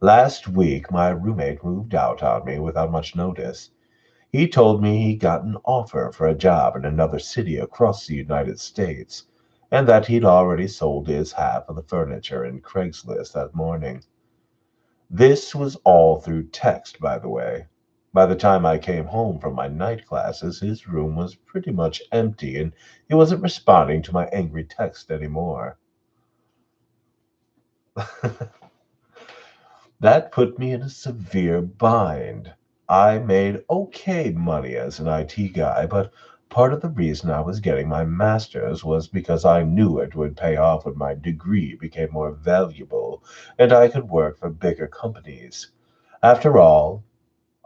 Last week, my roommate moved out on me without much notice. He told me he got an offer for a job in another city across the United States, and that he'd already sold his half of the furniture in Craigslist that morning. This was all through text, by the way. By the time I came home from my night classes, his room was pretty much empty, and he wasn't responding to my angry text anymore. That put me in a severe bind. I made okay money as an IT guy, but part of the reason I was getting my master's was because I knew it would pay off when my degree became more valuable and I could work for bigger companies. After all,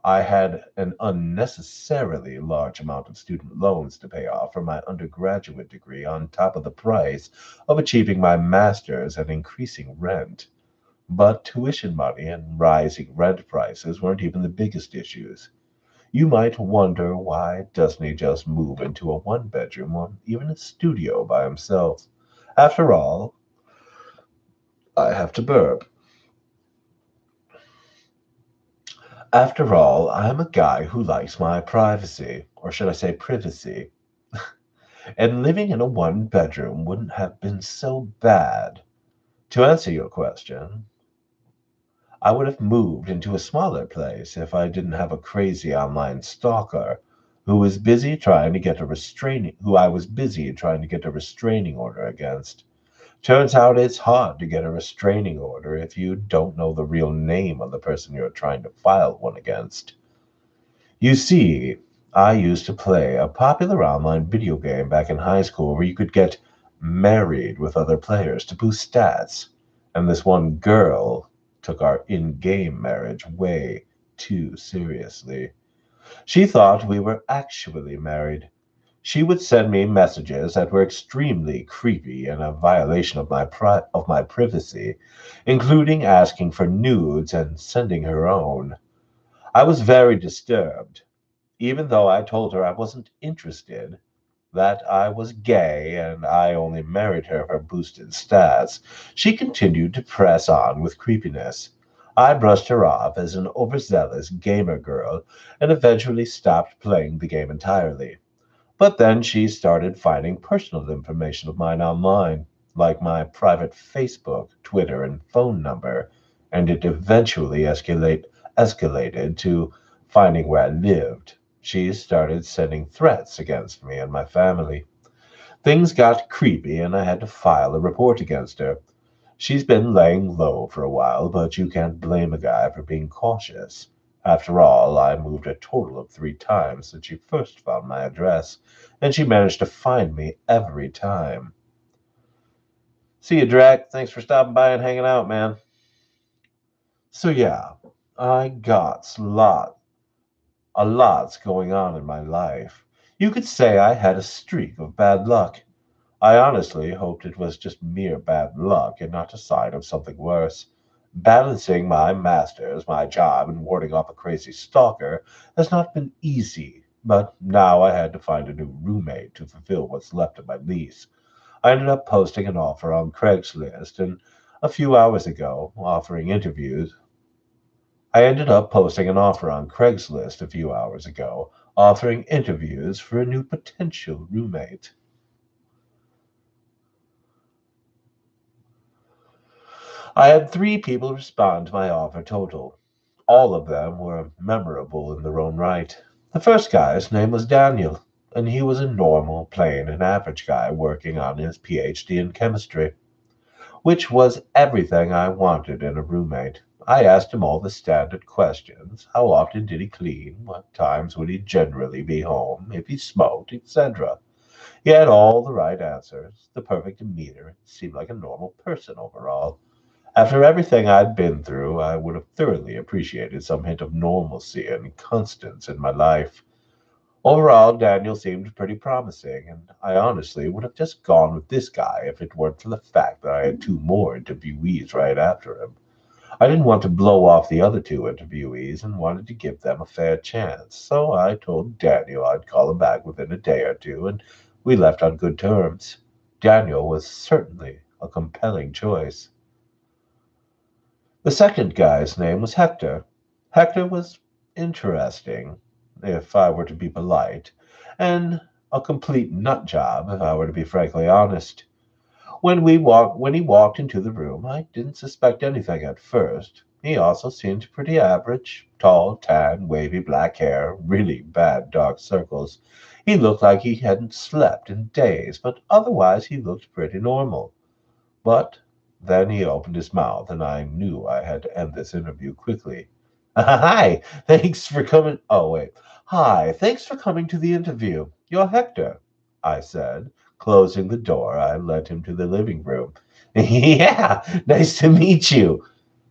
I had an unnecessarily large amount of student loans to pay off for my undergraduate degree on top of the price of achieving my master's and increasing rent. But tuition money and rising rent prices weren't even the biggest issues. You might wonder why doesn't he just move into a one bedroom or even a studio by himself? After all, I have to burp. After all, I'm a guy who likes my privacy, or should I say privacy, and living in a one bedroom wouldn't have been so bad. To answer your question, I would have moved into a smaller place if I didn't have a crazy online stalker who I was busy trying to get a restraining order against. Turns out it's hard to get a restraining order if you don't know the real name of the person you're trying to file one against. You see, I used to play a popular online video game back in high school where you could get married with other players to boost stats. And this one girl took our in game marriage way too seriously. She thought we were actually married. She would send me messages that were extremely creepy and a violation of my privacy, including asking for nudes and sending her own. I was very disturbed, even though I told her I wasn't interested, that I was gay and I only married her for boosted stats. She continued to press on with creepiness. I brushed her off as an overzealous gamer girl and eventually stopped playing the game entirely. But then she started finding personal information of mine online, like my private Facebook, Twitter, and phone number, and it eventually escalated to finding where I lived. She started sending threats against me and my family. Things got creepy, and I had to file a report against her. She's been laying low for a while, but you can't blame a guy for being cautious. After all, I moved a total of 3 times since she first found my address, and she managed to find me every time. See you, Drac. Thanks for stopping by and hanging out, man. So yeah, I got a lot's going on in my life. You could say I had a streak of bad luck. I honestly hoped it was just mere bad luck and not a sign of something worse. Balancing my masters, my job, and warding off a crazy stalker has not been easy, but now I had to find a new roommate to fulfill what's left of my lease. I ended up posting an offer on Craigslist, and a few hours ago, offering interviews. I ended up posting an offer on Craigslist a few hours ago, offering interviews for a new potential roommate. I had 3 people respond to my offer total. All of them were memorable in their own right. The first guy's name was Daniel, and he was a normal, plain, and average guy working on his PhD in chemistry, which was everything I wanted in a roommate. I asked him all the standard questions. How often did he clean? What times would he generally be home? If he smoked, etc. He had all the right answers, the perfect demeanor, seemed like a normal person overall. After everything I'd been through, I would have thoroughly appreciated some hint of normalcy and constance in my life. Overall, Daniel seemed pretty promising, and I honestly would have just gone with this guy if it weren't for the fact that I had 2 more interviewees right after him. I didn't want to blow off the other 2 interviewees and wanted to give them a fair chance, so I told Daniel I'd call him back within a day or two, and we left on good terms. Daniel was certainly a compelling choice. The second guy's name was Hector. Hector was interesting, if I were to be polite, and a complete nut job, if I were to be frankly honest. When he walked into the room, I didn't suspect anything at first. He also seemed pretty average, tall, tan, wavy black hair, really bad dark circles. He looked like he hadn't slept in days, but otherwise he looked pretty normal. But then he opened his mouth, and I knew I had to end this interview quickly. Hi, thanks for coming. Oh, wait. Hi, thanks for coming to the interview. You're Hector, I said. Closing the door, I led him to the living room. Yeah, nice to meet you.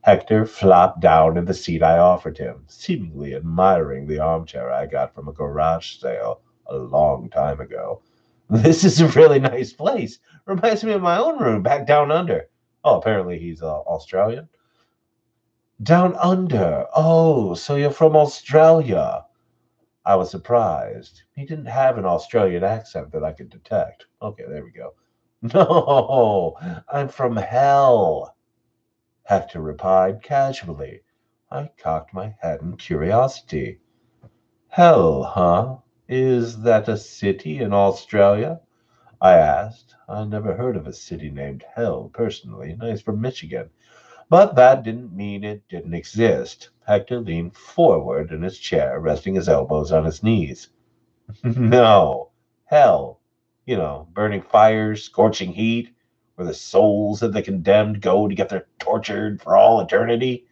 Hector flopped down in the seat I offered him, seemingly admiring the armchair I got from a garage sale a long time ago. This is a really nice place. Reminds me of my own room back down under. Oh, apparently he's Australian. Down under. Oh, so you're from Australia. I was surprised. He didn't have an Australian accent that I could detect. Okay, there we go. No, I'm from hell, Hector replied casually. I cocked my head in curiosity. Hell, huh? Is that a city in Australia? I asked. I never heard of a city named Hell personally, and he's from Michigan. But that didn't mean it didn't exist. Hector leaned forward in his chair, resting his elbows on his knees. No. Hell. Burning fires, scorching heat, where the souls of the condemned go to get their tortured for all eternity.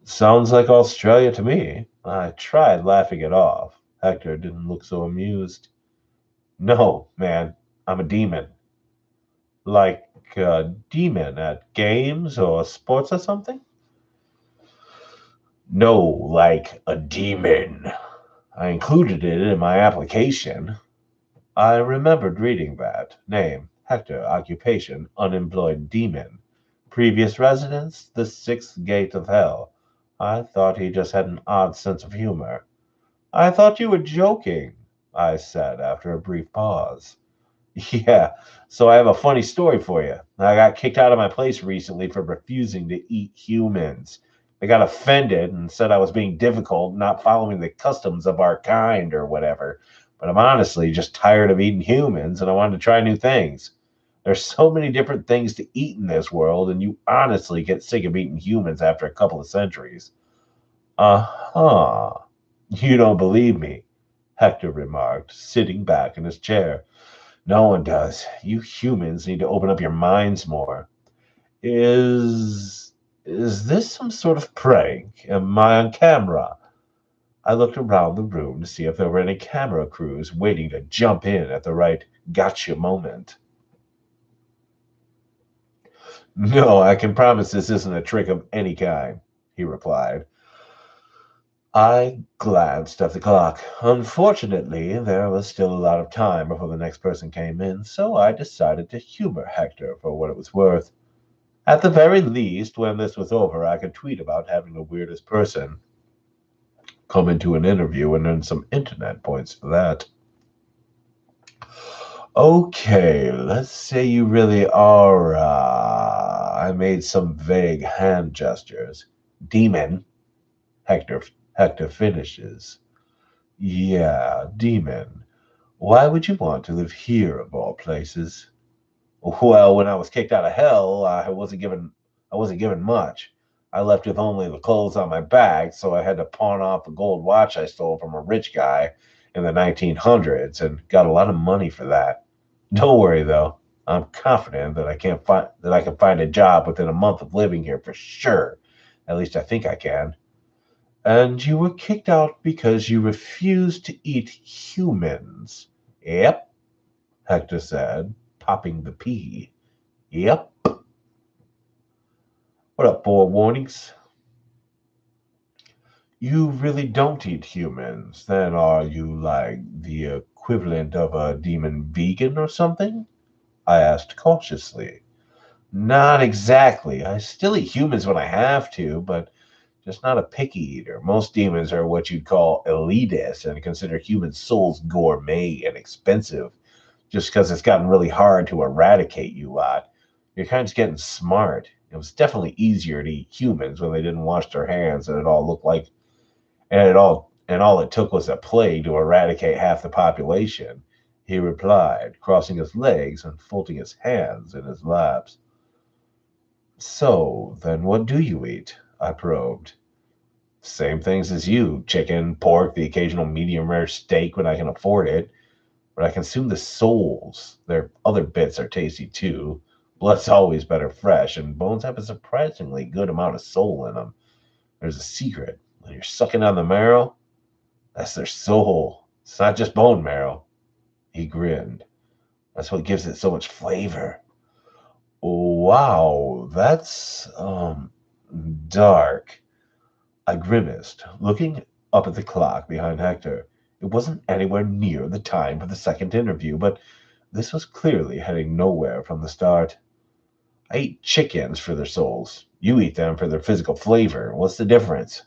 Sounds like Australia to me. I tried laughing it off. Hector didn't look so amused. No, man, I'm a demon. Like a demon at games or sports or something? No, like a demon. I included it in my application. I remembered reading that. Name, Hector, occupation, unemployed demon. Previous residence, the sixth gate of hell. I thought he just had an odd sense of humor. I thought you were joking, I said after a brief pause. Yeah, so I have a funny story for you. I got kicked out of my place recently for refusing to eat humans. They got offended and said I was being difficult, not following the customs of our kind or whatever. But I'm honestly just tired of eating humans and I wanted to try new things. There's so many different things to eat in this world, and you honestly get sick of eating humans after a couple of centuries. Uh-huh. You don't believe me, Hector remarked, sitting back in his chair. No one does. You humans need to open up your minds more. Is is this some sort of prank? Am I on camera? I looked around the room to see if there were any camera crews waiting to jump in at the right gotcha moment. No, I can promise this isn't a trick of any kind, he replied. I glanced at the clock. Unfortunately, there was still a lot of time before the next person came in, so I decided to humor Hector for what it was worth. At the very least, when this was over, I could tweet about having the weirdest person come into an interview and earn some internet points for that. Okay, let's say you really are. I made some vague hand gestures. Demon, Hector, Hector finishes. Yeah, demon. Why would you want to live here of all places? Well, when I was kicked out of hell, I wasn't given much. I left with only the clothes on my back, so I had to pawn off a gold watch I stole from a rich guy in the 1900s and got a lot of money for that. Don't worry though. I'm confident that I can find a job within a month of living here for sure. At least I think I can. And you were kicked out because you refused to eat humans. Yep, Hector said, popping the pea. Yep. What up, four warnings? You really don't eat humans. Then are you like the equivalent of a demon vegan or something? I asked cautiously. Not exactly. I still eat humans when I have to, but just not a picky eater. Most demons are what you'd call elitist and consider human souls gourmet and expensive just because it's gotten really hard to eradicate you lot. Your kind's getting smart. It was definitely easier to eat humans when they didn't wash their hands and it all looked like and all it took was a plague to eradicate half the population, he replied, crossing his legs and folding his hands in his laps. So, then what do you eat? I probed. Same things as you chicken, pork, the occasional medium rare steak when I can afford it. But I consume the souls. Their other bits are tasty too. Blood's always better fresh, and bones have a surprisingly good amount of soul in them. There's a secret. When you're sucking on the marrow, that's their soul. It's not just bone marrow. He grinned. That's what gives it so much flavor. Wow, that's dark. I grimaced, looking up at the clock behind Hector. It wasn't anywhere near the time for the second interview, but this was clearly heading nowhere from the start. I eat chickens for their souls. You eat them for their physical flavor. What's the difference?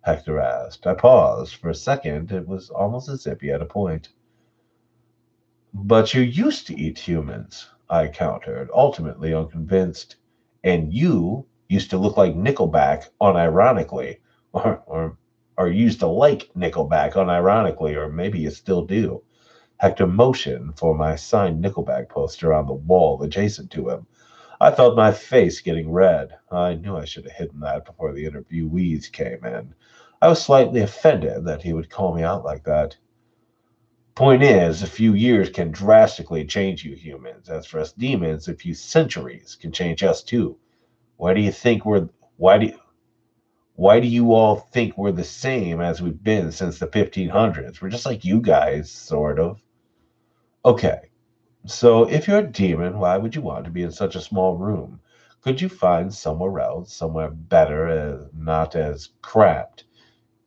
Hector asked. I paused. For a second, it was almost as if he had a point. But you used to eat humans, I countered, ultimately unconvinced. And you used to look like Nickelback unironically, or, or, or used to like Nickelback unironically, or maybe you still do. Hector motioned for my signed Nickelback poster on the wall adjacent to him. I felt my face getting red. I knew I should have hidden that before the interviewees came in. I was slightly offended that he would call me out like that. Point is, a few years can drastically change you humans. As for us demons, a few centuries can change us too. Why do you think we're why do why do you all think we're the same as we've been since the 1500s? We're just like you guys, sort of. Okay, so if you're a demon, why would you want to be in such a small room? Could you find somewhere else, somewhere better, not as cramped?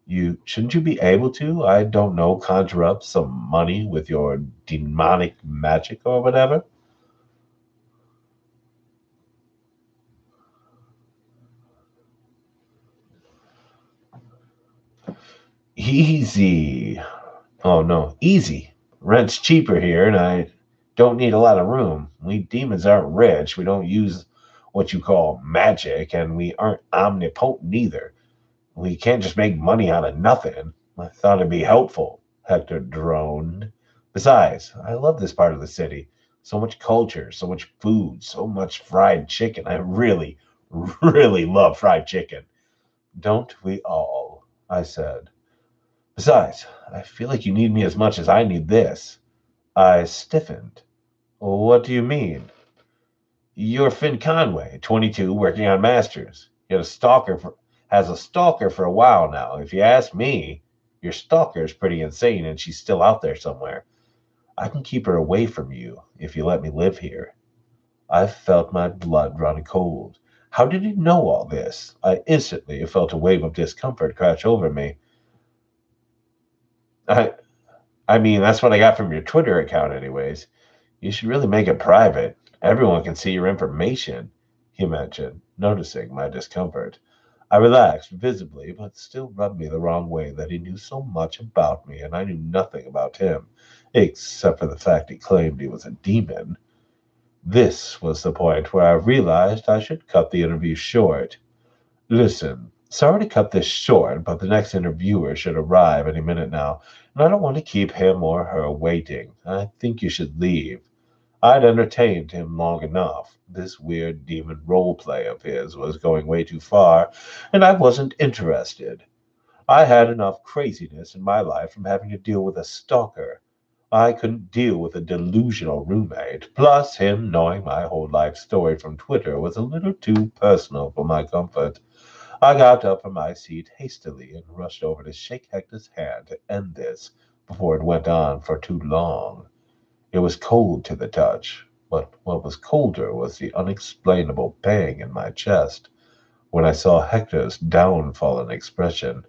You shouldn't you be able to, I don't know, conjure up some money with your demonic magic or whatever? Easy. Oh no, easy. Rent's cheaper here, and I don't need a lot of room. We demons aren't rich. what you call magic, and we aren't omnipotent either. We can't just make money out of nothing. I thought it'd be helpful, Hector droned. Besides, I love this part of the city. So much culture, so much food, so much fried chicken. I really, really love fried chicken. Don't we all? I said. Besides, I feel like you need me as much as I need this. I stiffened. What do you mean? You're Finn Conway, 22, working on Masters. You had a stalker for, has a stalker for a while now. If you ask me, your stalker is pretty insane and she's still out there somewhere. I can keep her away from you if you let me live here. I felt my blood run cold. How did he know all this? I instantly felt a wave of discomfort crash over me. I, I mean, that's what I got from your Twitter account, anyways. You should really make it private. Everyone can see your information, he mentioned, noticing my discomfort. I relaxed visibly, but still rubbed me the wrong way that he knew so much about me and I knew nothing about him, except for the fact he claimed he was a demon. This was the point where I realized I should cut the interview short. Listen, sorry to cut this short, but the next interviewer should arrive any minute now, and I don't want to keep him or her waiting. I think you should leave. I'd entertained him long enough. This weird demon role play of his was going way too far, and I wasn't interested. I had enough craziness in my life from having to deal with a stalker. I couldn't deal with a delusional roommate. Plus, him knowing my whole life story from Twitter was a little too personal for my comfort. I got up from my seat hastily and rushed over to shake Hector's hand to end this before it went on for too long. It was cold to the touch, but what was colder was the unexplainable pang in my chest when I saw Hector's downfallen expression.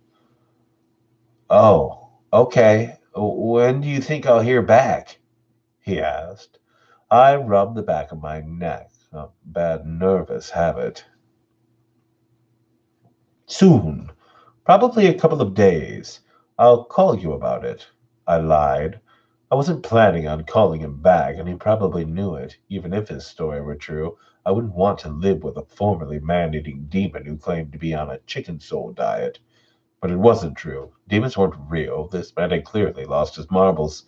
Oh, okay. When do you think I'll hear back? He asked. I rubbed the back of my neck, a bad nervous habit. Soon, probably a couple of days. I'll call you about it. I lied. I wasn't planning on calling him back, and he probably knew it. Even if his story were true, I wouldn't want to live with a formerly man eating demon who claimed to be on a chicken soul diet. But it wasn't true. Demons weren't real. This man had clearly lost his marbles.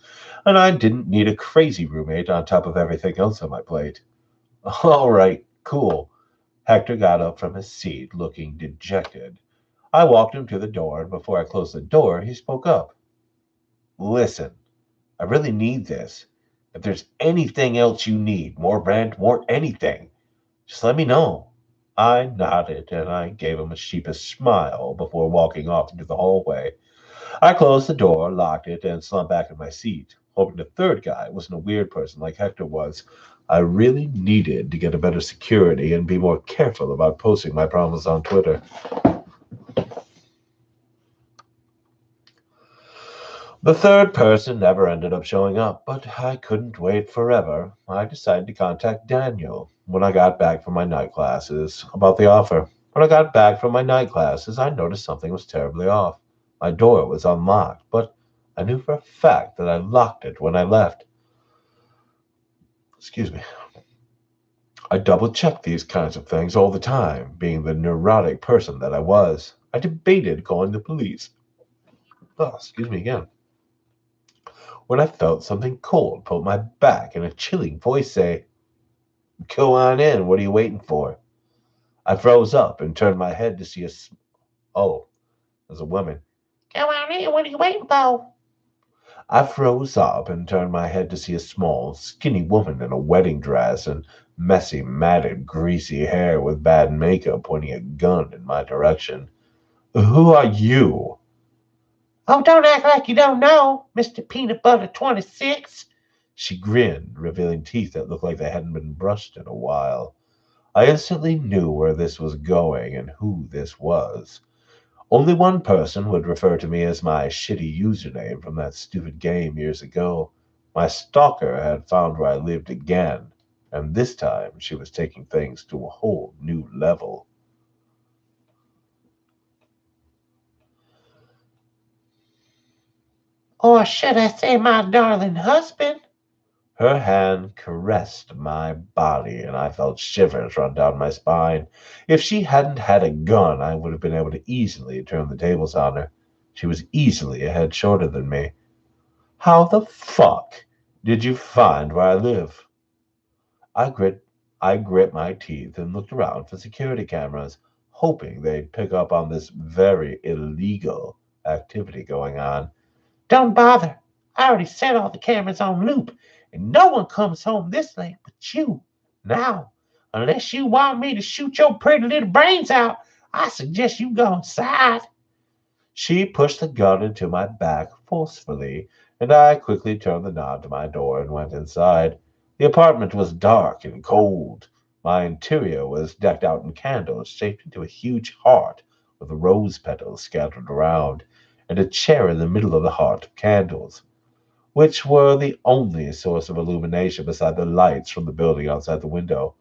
And I didn't need a crazy roommate on top of everything else on my plate. All right, cool. Hector got up from his seat, looking dejected. I walked him to the door, and before I closed the door, he spoke up. Listen, I really need this. If there's anything else you need, more rent, more anything, just let me know. I nodded and I gave him a sheepish smile before walking off into the hallway. I closed the door, locked it, and slumped back in my seat, hoping the third guy wasn't a weird person like Hector was. I really needed to get a better security and be more careful about posting my problems on Twitter. The third person never ended up showing up, but I couldn't wait forever. I decided to contact Daniel when I got back from my night classes about the offer. When I got back from my night classes, I noticed something was terribly off. My door was unlocked, but I knew for a fact that I locked it when I left. Excuse me. I double checked these kinds of things all the time, being the neurotic person that I was. I debated calling the police. Oh, excuse me again. When I felt something cold pull my back and a chilling voice say, Go on in, what are you waiting for? I froze up and turned my head to see oh, there's a woman. Go on in, what are you waiting for? I froze up and turned my head to see a small, skinny woman in a wedding dress and messy, matted, greasy hair with bad makeup pointing a gun in my direction. Who are you? Oh, don't act like you don't know, Mr. Peanut Butter 26. She grinned, revealing teeth that looked like they hadn't been brushed in a while. I instantly knew where this was going and who this was. Only one person would refer to me as my shitty username from that stupid game years ago. My stalker had found where I lived again, and this time she was taking things to a whole new level. Or should I say my darling husband? Her hand caressed my body, and I felt shivers run down my spine. If she hadn't had a gun, I would have been able to easily turn the tables on her. She was easily a head shorter than me. How the fuck did you find where I live? I grit I grit my teeth and looked around for security cameras, hoping they'd pick up on this very illegal activity going on. Don't bother. I already set all the cameras on loop, and no one comes home this late but you. Now, unless you want me to shoot your pretty little brains out, I suggest you go inside. She pushed the gun into my back forcefully, and I quickly turned the knob to my door and went inside. The apartment was dark and cold. My interior was decked out in candles shaped into a huge heart with rose petals scattered around, and a chair in the middle of the heart of candles, which were the only source of illumination beside the lights from the building outside the window.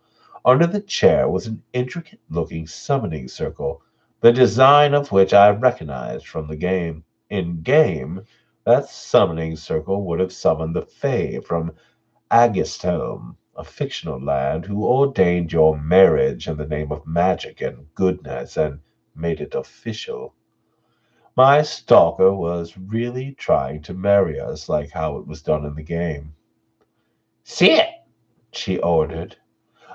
Under the chair was an intricate looking summoning circle, the design of which I recognized from the game. In game, that summoning circle would have summoned the Fae from Agistome, a fictional land who ordained your marriage in the name of magic and goodness and made it official. My stalker was really trying to marry us like how it was done in the game. Sit, she ordered.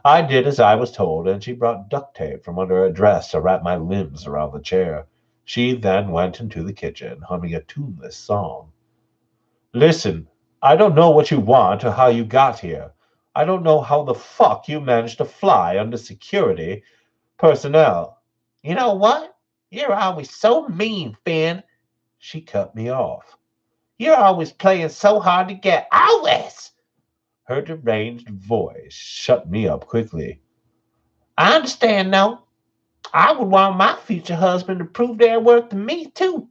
I did as I was told, and she brought duct tape from under her dress to wrap my limbs around the chair. She then went into the kitchen, humming a tuneless song. Listen, I don't know what you want or how you got here. I don't know how the fuck you managed to fly under security personnel. You know what? You're always so mean, Finn. She cut me off. You're always playing so hard to get. Always! Her deranged voice shut me up quickly. I understand now. I would want my future husband to prove their worth to me, too.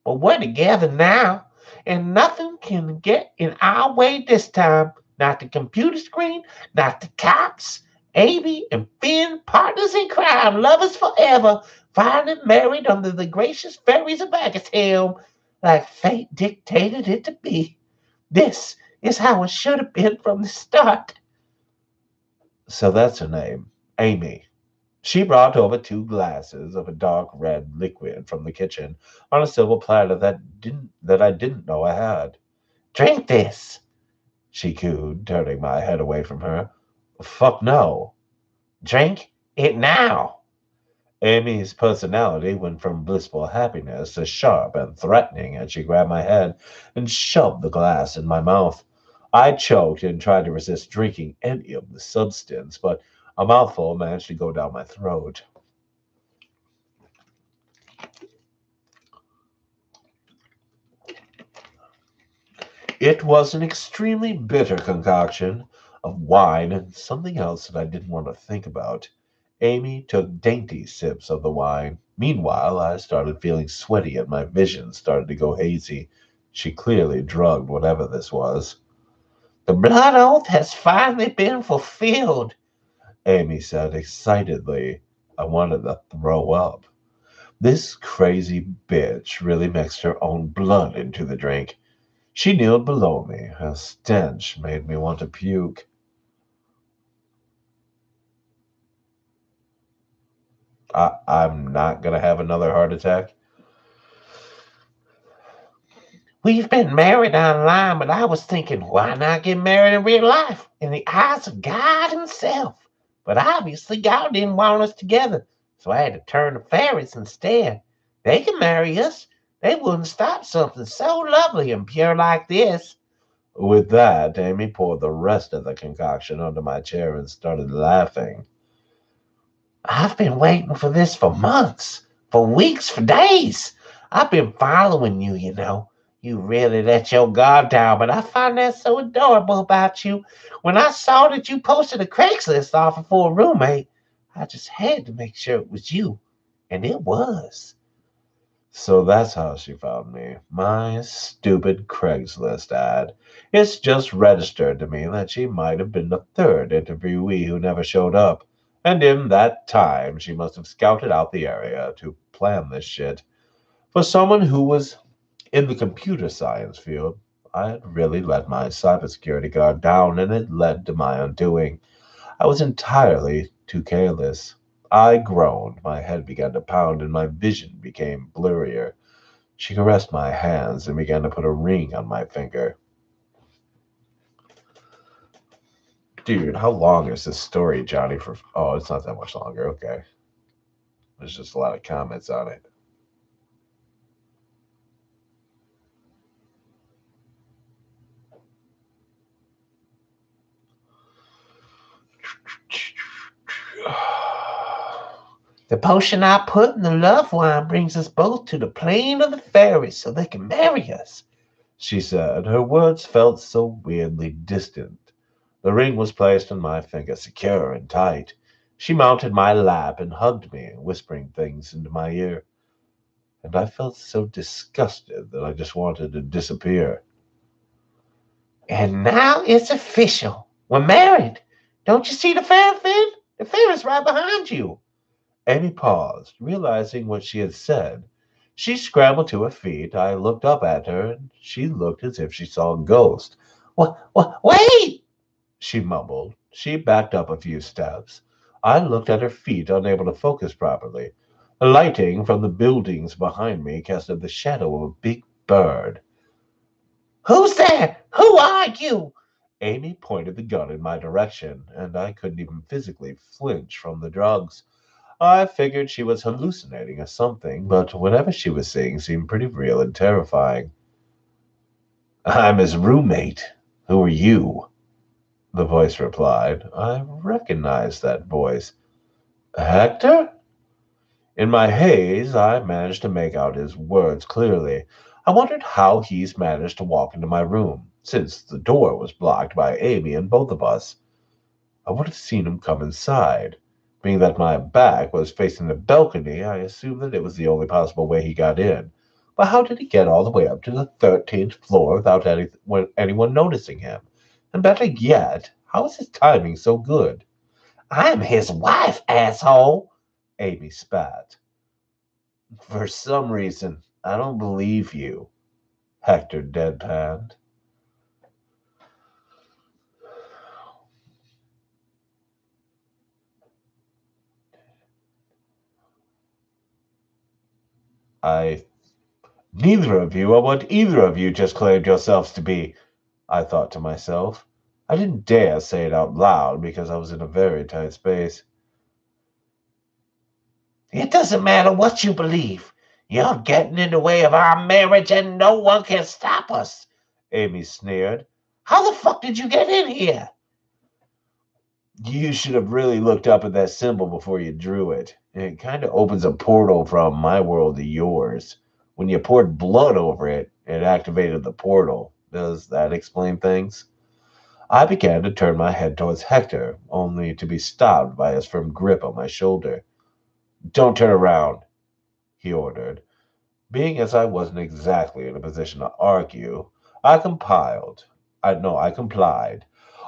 But we're together now, and nothing can get in our way this time. Not the computer screen, not the cops. Amy and Finn, partners in crime, lovers forever, finally married under the gracious fairies of Agathelm, like fate dictated it to be. This is how it should have been from the start. So that's her name, Amy. She brought over two glasses of a dark red liquid from the kitchen on a silver platter that I didn't know I had. Drink this, she cooed, turning my head away from her. Fuck no. Drink it now. Amy's personality went from blissful happiness to sharp and threatening as she grabbed my head and shoved the glass in my mouth. I choked and tried to resist drinking any of the substance, but a mouthful managed to go down my throat. It was an extremely bitter concoction of wine and something else that I didn't want to think about. Amy took dainty sips of the wine. Meanwhile, I started feeling sweaty and my vision started to go hazy. She clearly drugged whatever this was. The blood oath has finally been fulfilled, Amy said excitedly. I wanted to throw up. This crazy bitch really mixed her own blood into the drink. She kneeled below me. Her stench made me want to puke. I'm not going to have another heart attack. We've been married online, but I was thinking, why not get married in real life, in the eyes of God Himself? But obviously, God didn't want us together, so I had to turn to fairies instead. They can marry us. They wouldn't stop something so lovely and pure like this. With that, Amy poured the rest of the concoction onto my chair and started laughing. I've been waiting for this for months, for weeks, for days. I've been following you, you know. You really let your guard down, but I find that so adorable about you. When I saw that you posted a Craigslist offer for a roommate, I just had to make sure it was you. And it was. So that's how she found me. My stupid Craigslist ad. It's just registered to me that she might have been the third interviewee who never showed up. And in that time, she must have scouted out the area to plan this shit. For someone who was in the computer science field, I had really let my cybersecurity guard down, and it led to my undoing. I was entirely too careless. I groaned, my head began to pound, and my vision became blurrier. She caressed my hands and began to put a ring on my finger. Dude, how long is this story, Johnny? For oh, it's not that much longer. Okay, there's just a lot of comments on it. The potion I put in the love wine brings us both to the plane of the fairies so they can marry us, she said. Her words felt so weirdly distant. The ring was placed on my finger, secure and tight. She mounted my lap and hugged me, whispering things into my ear. And I felt so disgusted that I just wanted to disappear. And now it's official. We're married. Don't you see the fair fin? The fair is right behind you. Amy paused, realizing what she had said. She scrambled to her feet. I looked up at her, and she looked as if she saw a ghost. Wait! She mumbled. She backed up a few steps. I looked at her feet, unable to focus properly. The lighting from the buildings behind me casted the shadow of a big bird. Who's there? Who are you? Amy pointed the gun in my direction, and I couldn't even physically flinch from the drugs. I figured she was hallucinating or something, but whatever she was seeing seemed pretty real and terrifying. I'm his roommate. Who are you? The voice replied. I recognized that voice. Hector? In my haze, I managed to make out his words clearly. I wondered how he's managed to walk into my room, since the door was blocked by Amy and both of us. I would have seen him come inside. Being that my back was facing the balcony, I assumed that it was the only possible way he got in. But how did he get all the way up to the 13th floor without anyone noticing him? And better yet, how is his timing so good? I'm his wife, asshole, Amy spat. For some reason, I don't believe you, Hector deadpanned. I Neither of you are what either of you just claimed yourselves to be, I thought to myself. I didn't dare say it out loud because I was in a very tight space. It doesn't matter what you believe. You're getting in the way of our marriage and no one can stop us, Amy sneered. How the fuck did you get in here? You should have really looked up at that symbol before you drew it. It kind of opens a portal from my world to yours. When you poured blood over it, it activated the portal. Does that explain things? I began to turn my head towards Hector, only to be stopped by his firm grip on my shoulder. Don't turn around, he ordered. Being as I wasn't exactly in a position to argue, I complied.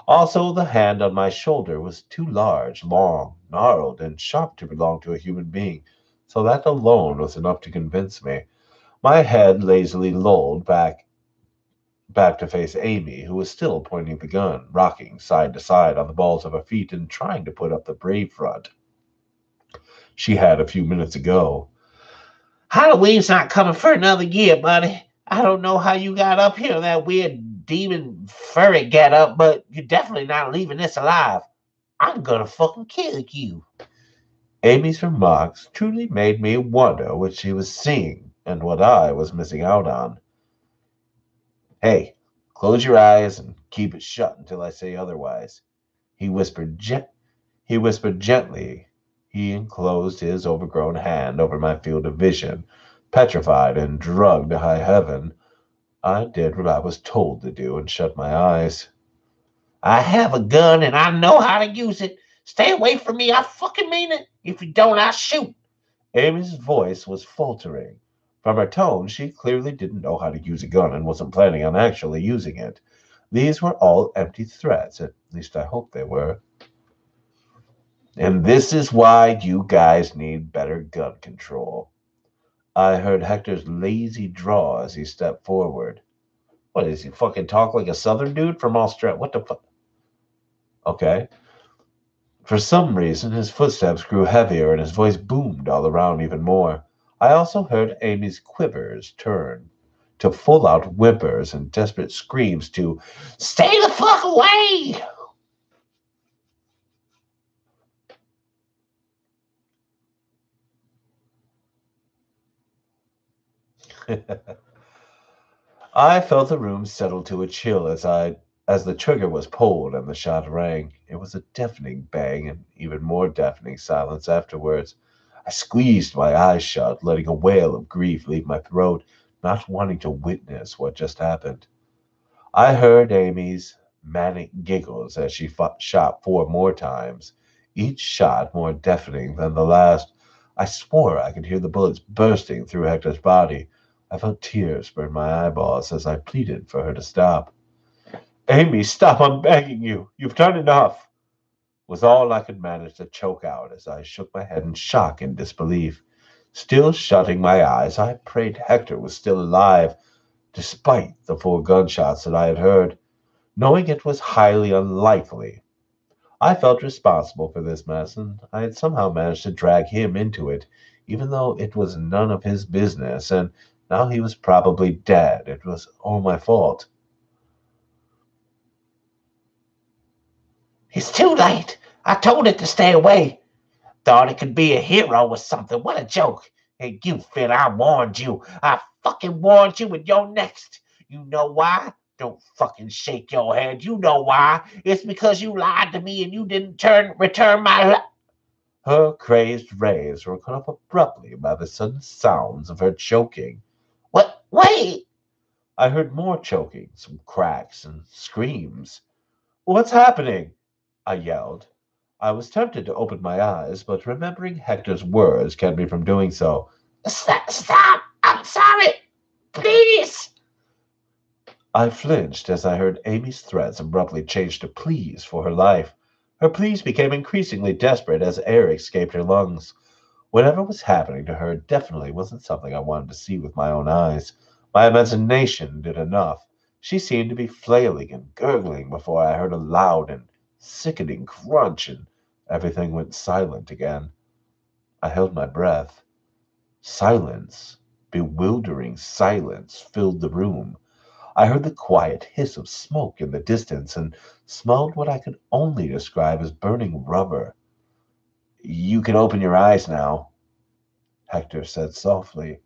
Also, the hand on my shoulder was too large, long, gnarled, and sharp to belong to a human being, so that alone was enough to convince me. My head lazily lolled back to face Amy, who was still pointing the gun, rocking side to side on the balls of her feet and trying to put up the brave front she had a few minutes ago. Halloween's not coming for another year, buddy. I don't know how you got up here in that weird demon furry getup, but you're definitely not leaving this alive. I'm gonna fucking kill you. Amy's remarks truly made me wonder what she was seeing and what I was missing out on. Hey, close your eyes and keep it shut until I say otherwise. He whispered, he whispered gently. He enclosed his overgrown hand over my field of vision. Petrified and drugged to high heaven, I did what I was told to do and shut my eyes. I have a gun and I know how to use it. Stay away from me. I fucking mean it. If you don't, I'll shoot. Amy's voice was faltering. From her tone, she clearly didn't know how to use a gun and wasn't planning on actually using it. These were all empty threats, at least I hoped they were. And this is why you guys need better gun control. I heard Hector's lazy drawl as he stepped forward. What is he fucking talk like a southern dude from Australia? What the fuck? Okay. For some reason, his footsteps grew heavier and his voice boomed all around even more. I also heard Amy's quivers turn to full out whimpers and desperate screams to stay the fuck away. I felt the room settle to a chill as the trigger was pulled and the shot rang. It was a deafening bang and even more deafening silence afterwards. I squeezed my eyes shut, letting a wail of grief leave my throat, not wanting to witness what just happened. I heard Amy's manic giggles as she shot 4 more times, each shot more deafening than the last. I swore I could hear the bullets bursting through Hector's body. I felt tears burn my eyeballs as I pleaded for her to stop. Amy, stop, I'm begging you. You've done enough, was all I could manage to choke out as I shook my head in shock and disbelief. Still shutting my eyes, I prayed Hector was still alive, despite the 4 gunshots that I had heard. Knowing it was highly unlikely, I felt responsible for this mess, and I had somehow managed to drag him into it, even though it was none of his business, and now he was probably dead. It was all my fault. It's too late. I told it to stay away. Thought it could be a hero or something. What a joke. Hey, you, Finn, I warned you. I fucking warned you, and you're next. You know why? Don't fucking shake your head. You know why. It's because you lied to me and you didn't return my. Her crazed rays were cut off abruptly by the sudden sounds of her choking. What? Wait! I heard more choking, some cracks and screams. What's happening? I yelled. I was tempted to open my eyes, but remembering Hector's words kept me from doing so. Stop! I'm sorry! Please! I flinched as I heard Amy's threats abruptly change to pleas for her life. Her pleas became increasingly desperate as air escaped her lungs. Whatever was happening to her definitely wasn't something I wanted to see with my own eyes. My imagination did enough. She seemed to be flailing and gurgling before I heard a loud and sickening crunch, and everything went silent again. I held my breath. Silence, bewildering silence, filled the room. I heard the quiet hiss of smoke in the distance and smelled what I could only describe as burning rubber. You can open your eyes now, Hector said softly.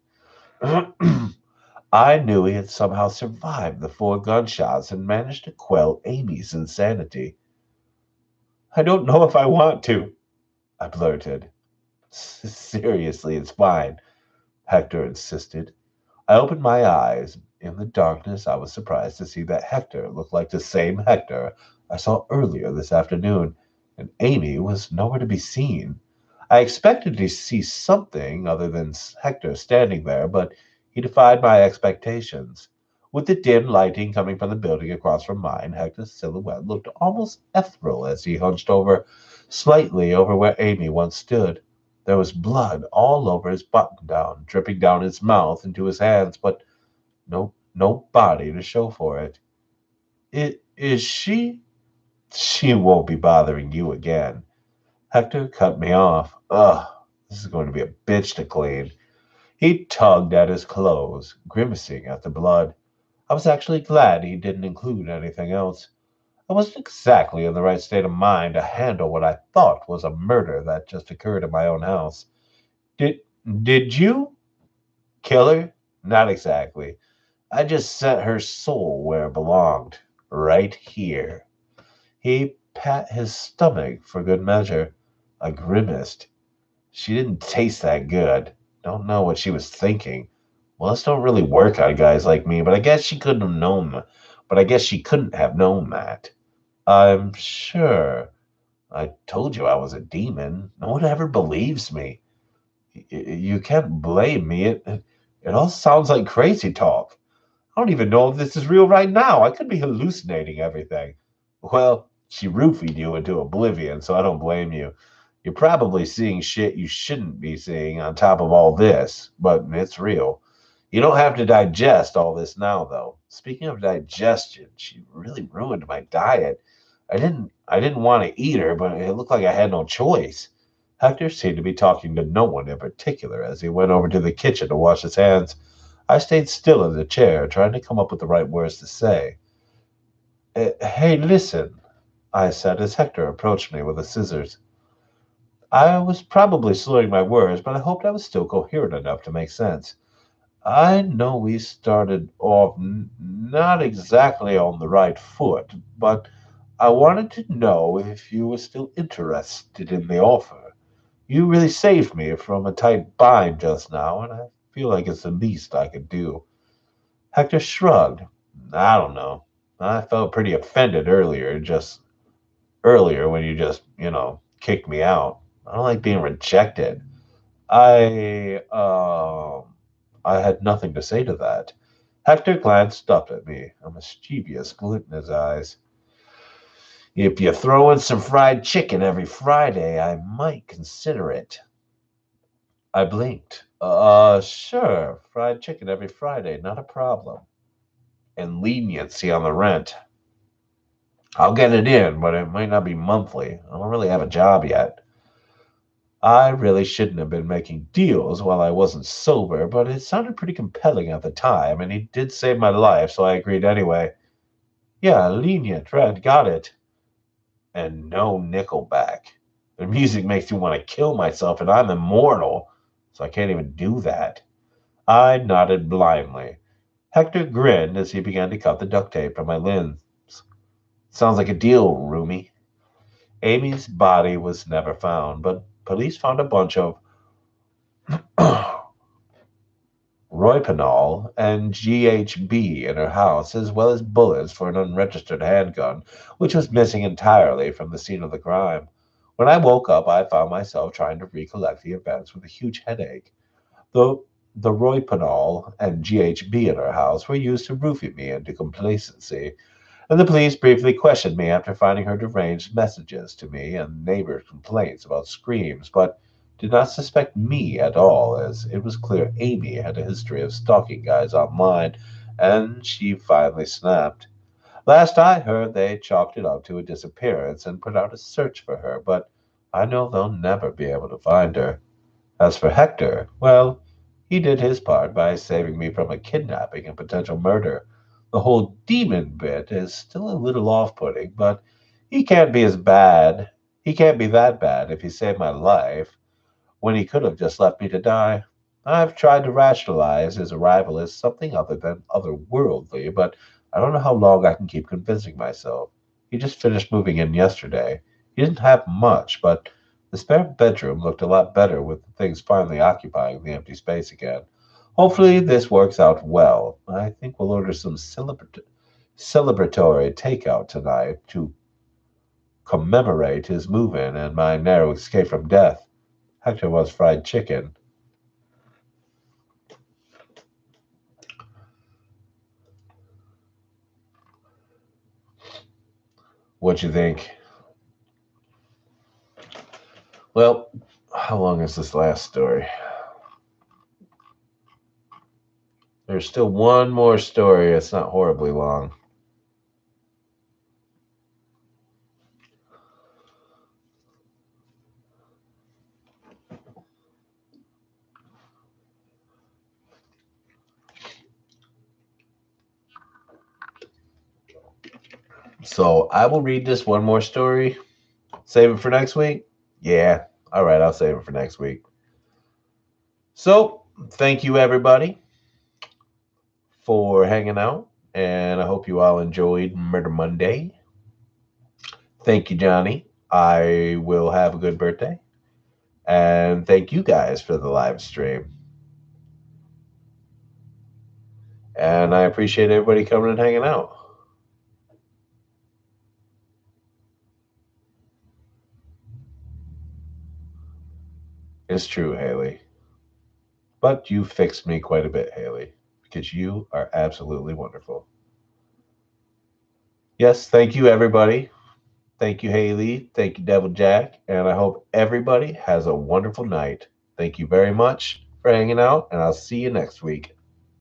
I knew he had somehow survived the 4 gunshots and managed to quell Amy's insanity. I don't know if I want to, I blurted. Seriously, it's fine, Hector insisted. I opened my eyes. In the darkness, I was surprised to see that Hector looked like the same Hector I saw earlier this afternoon, and Amy was nowhere to be seen. I expected to see something other than Hector standing there, but he defied my expectations. With the dim lighting coming from the building across from mine, Hector's silhouette looked almost ethereal as he hunched over slightly over where Amy once stood. There was blood all over his button-down, dripping down his mouth into his hands, but no body to show for it. Is she? She won't be bothering you again. Hector cut me off. Ugh, this is going to be a bitch to clean. He tugged at his clothes, grimacing at the blood. I was actually glad he didn't include anything else. I wasn't exactly in the right state of mind to handle what I thought was a murder that just occurred in my own house. Did did you kill her? Not exactly. I just set her soul where it belonged, right here. He pat his stomach for good measure. I grimaced. She didn't taste that good. Don't know what she was thinking. Well, don't really work on guys like me, but I guess she couldn't have known. But I guess she couldn't have known that. I'm sure. I told you I was a demon. No one ever believes me. You can't blame me. It all sounds like crazy talk. I don't even know if this is real right now. I could be hallucinating everything. Well, she roofied you into oblivion, so I don't blame you. You're probably seeing shit you shouldn't be seeing on top of all this, but it's real. You don't have to digest all this now, though. Speaking of digestion, she really ruined my diet. I didn't want to eat her, but it looked like I had no choice. Hector seemed to be talking to no one in particular as he went over to the kitchen to wash his hands. I stayed still in the chair, trying to come up with the right words to say. Hey, listen, I said as Hector approached me with the scissors. I was probably slurring my words, but I hoped I was still coherent enough to make sense. I know we started off not exactly on the right foot, but I wanted to know if you were still interested in the offer. You really saved me from a tight bind just now, and I feel like it's the least I could do. Hector shrugged. I don't know. I felt pretty offended earlier when you just, kicked me out. I don't like being rejected. I I had nothing to say to that. Hector glanced up at me, a mischievous glint in his eyes. If you throw in some fried chicken every Friday, I might consider it. I blinked. Sure, fried chicken every Friday, not a problem. And leniency on the rent. I'll get it in, but it might not be monthly. I don't really have a job yet. I really shouldn't have been making deals while I wasn't sober, but it sounded pretty compelling at the time, and he did save my life, so I agreed anyway. Yeah, lenient, Red, got it. And no Nickelback. The music makes me want to kill myself, and I'm immortal, so I can't even do that. I nodded blindly. Hector grinned as he began to cut the duct tape from my limbs. Sounds like a deal, Roomy. Amy's body was never found, but police found a bunch of Rohypnol and GHB in her house, as well as bullets for an unregistered handgun, which was missing entirely from the scene of the crime. When I woke up, I found myself trying to recollect the events with a huge headache. The, the Rohypnol and GHB in her house were used to roofie me into complacency, and the police briefly questioned me after finding her deranged messages to me and neighbors' complaints about screams, but did not suspect me at all, as it was clear Amy had a history of stalking guys online, and she finally snapped. Last I heard, they chalked it up to a disappearance and put out a search for her, but I know they'll never be able to find her. As for Hector, well, he did his part by saving me from a kidnapping and potential murder. The whole demon bit is still a little off putting, but he can't be as bad. He can't be that bad if he saved my life when he could have just left me to die. I've tried to rationalize his arrival as something other than otherworldly, but I don't know how long I can keep convincing myself. He just finished moving in yesterday. He didn't have much, but the spare bedroom looked a lot better with the things finally occupying the empty space again. Hopefully, this works out well. I think we'll order some celebratory takeout tonight to commemorate his move in and my narrow escape from death. Hector wants fried chicken. What you think? Well, how long is this last story? There's still one more story. It's not horribly long. So I will read this one more story. Save it for next week? Yeah. All right, I'll save it for next week. So thank you, everybody, for hanging out. And I hope you all enjoyed Murder Monday. Thank you, Johnny. I will have a good birthday. And thank you guys for the live stream. And I appreciate everybody coming and hanging out. It's true, Haley. But you fixed me quite a bit, Haley, because you are absolutely wonderful. Yes, thank you, everybody. Thank you, Haley. Thank you, Devil Jack. And I hope everybody has a wonderful night. Thank you very much for hanging out, and I'll see you next week.